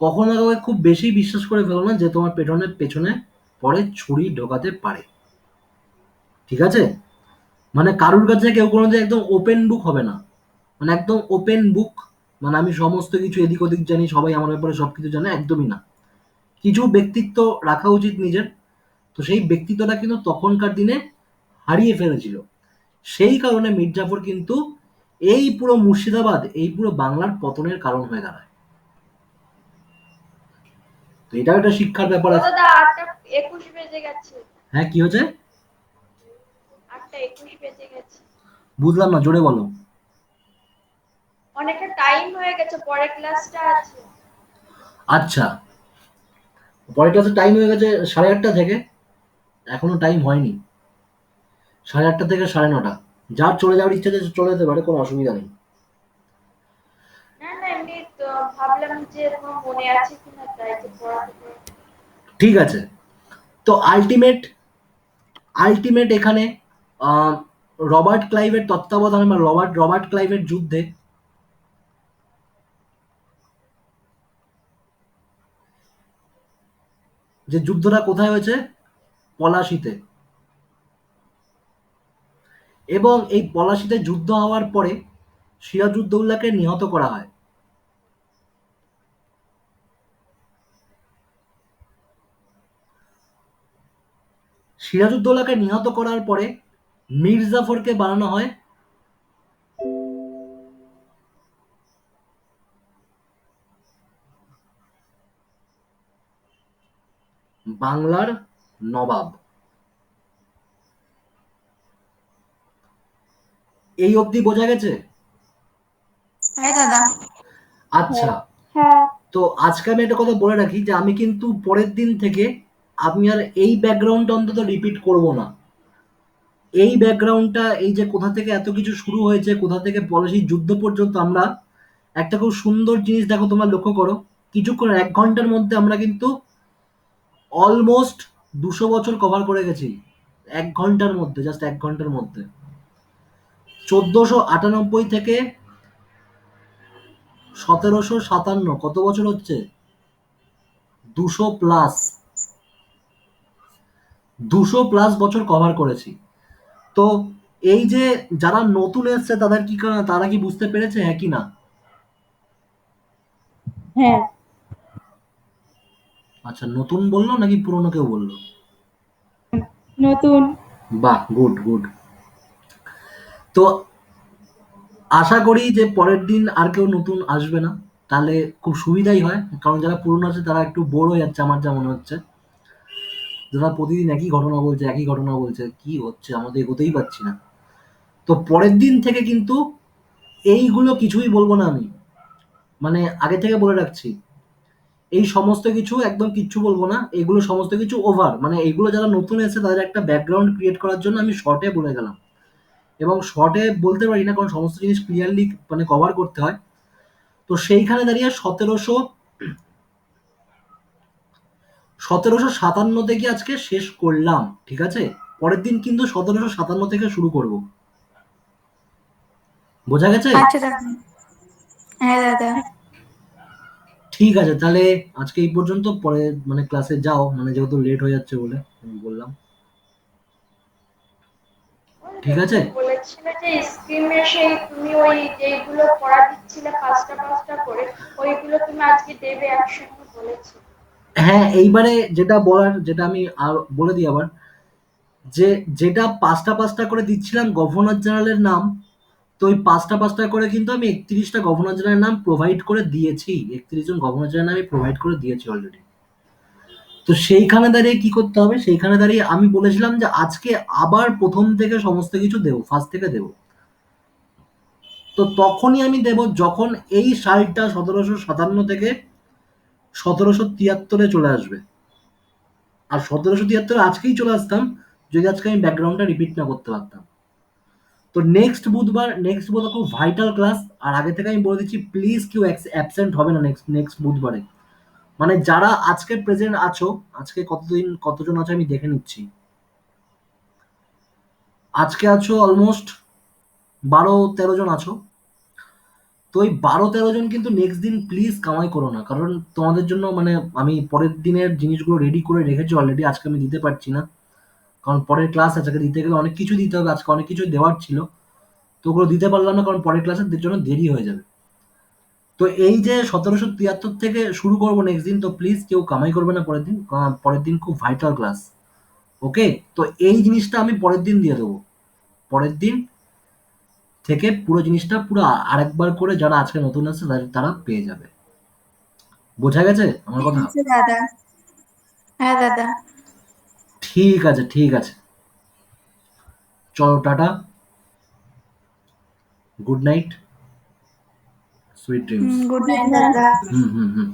কখনো কাউকে খুব বেশি বিশ্বাস করে ফেলো না, যে তোমার পেছনে পেছনে পরে ছুরি ঢোকাতে পারে, ঠিক আছে? মানে কারুর কাছে কেউ কোনোদিন একদম ওপেন বুক হবে না, মানে একদম ওপেন বুক, মানে আমি সমস্ত কিছু এদিক ওদিক জানি, সবাই আমার ব্যাপারে সবকিছু জানে, একদমই না। কিছু ব্যক্তিত্ব রাখা উচিত নিজের। তো সেই ব্যক্তিত্বটা কিন্তু তখনকার দিনে হারিয়ে ফেলেছিল। সেই কারণে মীর জাফর কিন্তু এই পুরো মুর্শিদাবাদ, এই পুরো বাংলার পতনের কারণ হয়ে দাঁড়ায়। তো এটাও একটা শিক্ষার ব্যাপার ও আছে। দাদা 8:21 বেজে গেছে। হ্যাঁ, কি হয়েছে? 8:21 বেজে গেছে। বুঝলাম না, জোরে বলো। অনেকটা টাইম হয়ে গেছে, পরের ক্লাসটা আছে। আচ্ছা, পরের ক্লাসের টাইম হয়ে গেছে 8:30 থেকে, এখনো টাইম হয়নি। 8:30 থেকে 9:30। যার চলে যাওয়ার ইচ্ছা আছে চলে যেতে পারে, কোনো অসুবিধা নেই। না না, এমনি তো ভাবলাম যে তোমার মনে আছে কিনা, তাই তো পড়াতে পড়াতে। ঠিক আছে। তো আলটিমেট আলটিমেট এখানে আহ, রবার্ট ক্লাইভের তত্ত্বাবধানে বা রবার্ট রবার্ট ক্লাইভের যুদ্ধে যে যুদ্ধটা কোথায় হয়েছে? পলাশিতে। এবং এই পলাশিতে যুদ্ধ হওয়ার পরে সিরাজউদ্দৌলাকে নিহত করা হয়। সিরাজউদ্দৌলাকে নিহত করার পরে মীর জাফরকে বানানো হয় বাংলার নবাব। এই অবধি বোঝা গেছে? হ্যাঁ দাদা। আচ্ছা, হ্যাঁ তো আজকে আমি একটা কথা বলে রাখি যে আমি কিন্তু পরের দিন থেকে আমি আর এই ব্যাকগ্রাউন্ডটা অন্তত রিপিট করব না। এই ব্যাকগ্রাউন্ডটা, এই যে কোথা থেকে এত কিছু শুরু হয়েছে, কোথা থেকে পলাশির যুদ্ধ পর্যন্ত, আমরা একটা খুব সুন্দর জিনিস দেখো, তোমরা লক্ষ্য করো, কিছুক্ষণ 1 ঘন্টার মধ্যে আমরা কিন্তু অলমোস্ট 200 বছর কভার করে গেছি। 1 ঘন্টার মধ্যে, জাস্ট 1 ঘন্টার মধ্যে 1498 থেকে 1757, কত বছর হচ্ছে? 200+, 200+ বছর কভার করেছি। তো এই যে যারা নতুন এসছে তাদের কি তারা কি বুঝতে পেরেছে, হ্যাঁ কি না? হ্যাঁ আচ্ছা, নতুন বললো নাকি পুরনো কেউ বললো? নতুন। বাহ, গুড গুড। তো আশা করি যে পরের দিন আর কেউ নতুন আসবে না, তাহলে খুব সুবিধাই হয়, কারণ যারা পুরনো আছে তারা একটু বোর হয়ে যাচ্ছে, আমার যা মনে হচ্ছে। যারা প্রতিদিন একই ঘটনা বলছে, একই ঘটনা বলছে, কি হচ্ছে আমাদের, এগোতেই পারছি না। তো পরের দিন থেকে কিন্তু এইগুলো কিছুই বলবো না আমি, মানে আগে থেকে বলে রাখছি, এই সমস্ত কিছু একদম কিচ্ছু বলবো না, এগুলো সমস্ত কিছু ওভার, মানে এইগুলো যারা নতুন এসেছে তাদের একটা ব্যাকগ্রাউন্ড ক্রিয়েট করার জন্য আমি শর্টে বলে গেলাম। এবং শর্টে বলতে পারি না, কারণ সমস্ত জিনিস ক্লিয়ারলি মানে কভার করতে হয়। তো সেইখানে দাঁড়িয়ে 1757 থেকে আজকে শেষ করলাম, ঠিক আছে? পরের দিন কিন্তু 1757 থেকে শুরু করব। বোঝা গেছে? আচ্ছা দাদা। হ্যাঁ দাদা। ঠিক আছে, তাহলে আজকে এই পর্যন্ত। পরে মানে ক্লাসে যাও, মানে যেহেতু লেট হয়ে যাচ্ছে বলে আমি বললাম। ঠিক আছে? তুমি বলেছিলে যে স্কিমে সেই তুমি ওই যেগুলো পড়া দিচ্ছিলে পাঁচটা পাঁচটা করে, ওইগুলো তুমি আজকে দেবে একসঙ্গে বলেছি। হ্যাঁ, এইবারে যেটা বলার, যেটা আমি আর বলে দিই আবার, যে যেটা পাঁচটা পাঁচটা করে দিচ্ছিলাম গভর্নর জেনারেলের নাম, তো ওই পাঁচটা পাঁচটা করে কিন্তু আমি 31টা গভর্নর জেনারেলের নাম প্রোভাইড করে দিয়েছি। 31 জন গভর্নর জেনারেল আমি প্রোভাইড করে দিয়েছি অলরেডি। তো সেইখানে দাঁড়িয়ে কি করতে হবে, সেইখানে দাঁড়িয়ে আমি বলেছিলাম যে আজকে আবার প্রথম থেকে সমস্ত কিছু দেবো, ফার্স্ট থেকে দেবো। তো তখনই আমি দেব যখন এই সালটা 1757 থেকে 1773 চলে আসবে। আর 1773 আজকেই চলে আসতাম যদি আজকে আমি ব্যাকগ্রাউন্ডটা রিপিট না করতে পারতাম। তো নেক্সট বুধবার খুব ভাইটাল ক্লাস। আর আগে থেকে আমি বলে দিচ্ছি, প্লিজ কেউ অ্যাবসেন্ট হবে না নেক্সট নেক্সট বুধবারে। মানে যারা আজকে প্রেজেন্ট আছো, আজকে কতজন আছো আমি দেখে নিচ্ছি। আজকে আছো অলমোস্ট 12-13 জন আছো। তো ওই 12-13 জন কিন্তু নেক্সট দিন প্লিজ কামাই করো না, কারণ তোমাদের জন্য মানে আমি পরের দিনের জিনিসগুলো রেডি করে রেখেছি অলরেডি। আজকে আমি দিতে পারছি না, কারণ পরের ক্লাস আজকে দিতে গেলে অনেক কিছু দিতে হবে, আজকে অনেক কিছু দেওয়ার ছিল। তো ওগুলো দিতে পারলাম না, কারণ পরের ক্লাসের জন্য দেরি হয়ে যাবে। তো এই যে 1773 থেকে শুরু করবো নেক্সট দিন, তো প্লিজ কেউ কামাই করবে না পরের দিন, কারণ পরের দিন খুব ভাইটাল ক্লাস। ওকে? তো এই জিনিসটা আমি পরের দিন দিয়ে দেবো। পরের দিন থেকে পুরো জিনিসটা পুরো আরেকবার করে যারা আজকে নতুন আসছে তারা পেয়ে যাবে। বোঝা গেছে আমার ঠিক কথা? আছে দাদা। হ্যাঁ দাদা। ঠিক আছে, ঠিক আছে। চলো, tata. Good night. Sweet dreams. Good night দাদা। হুম হুম হুম।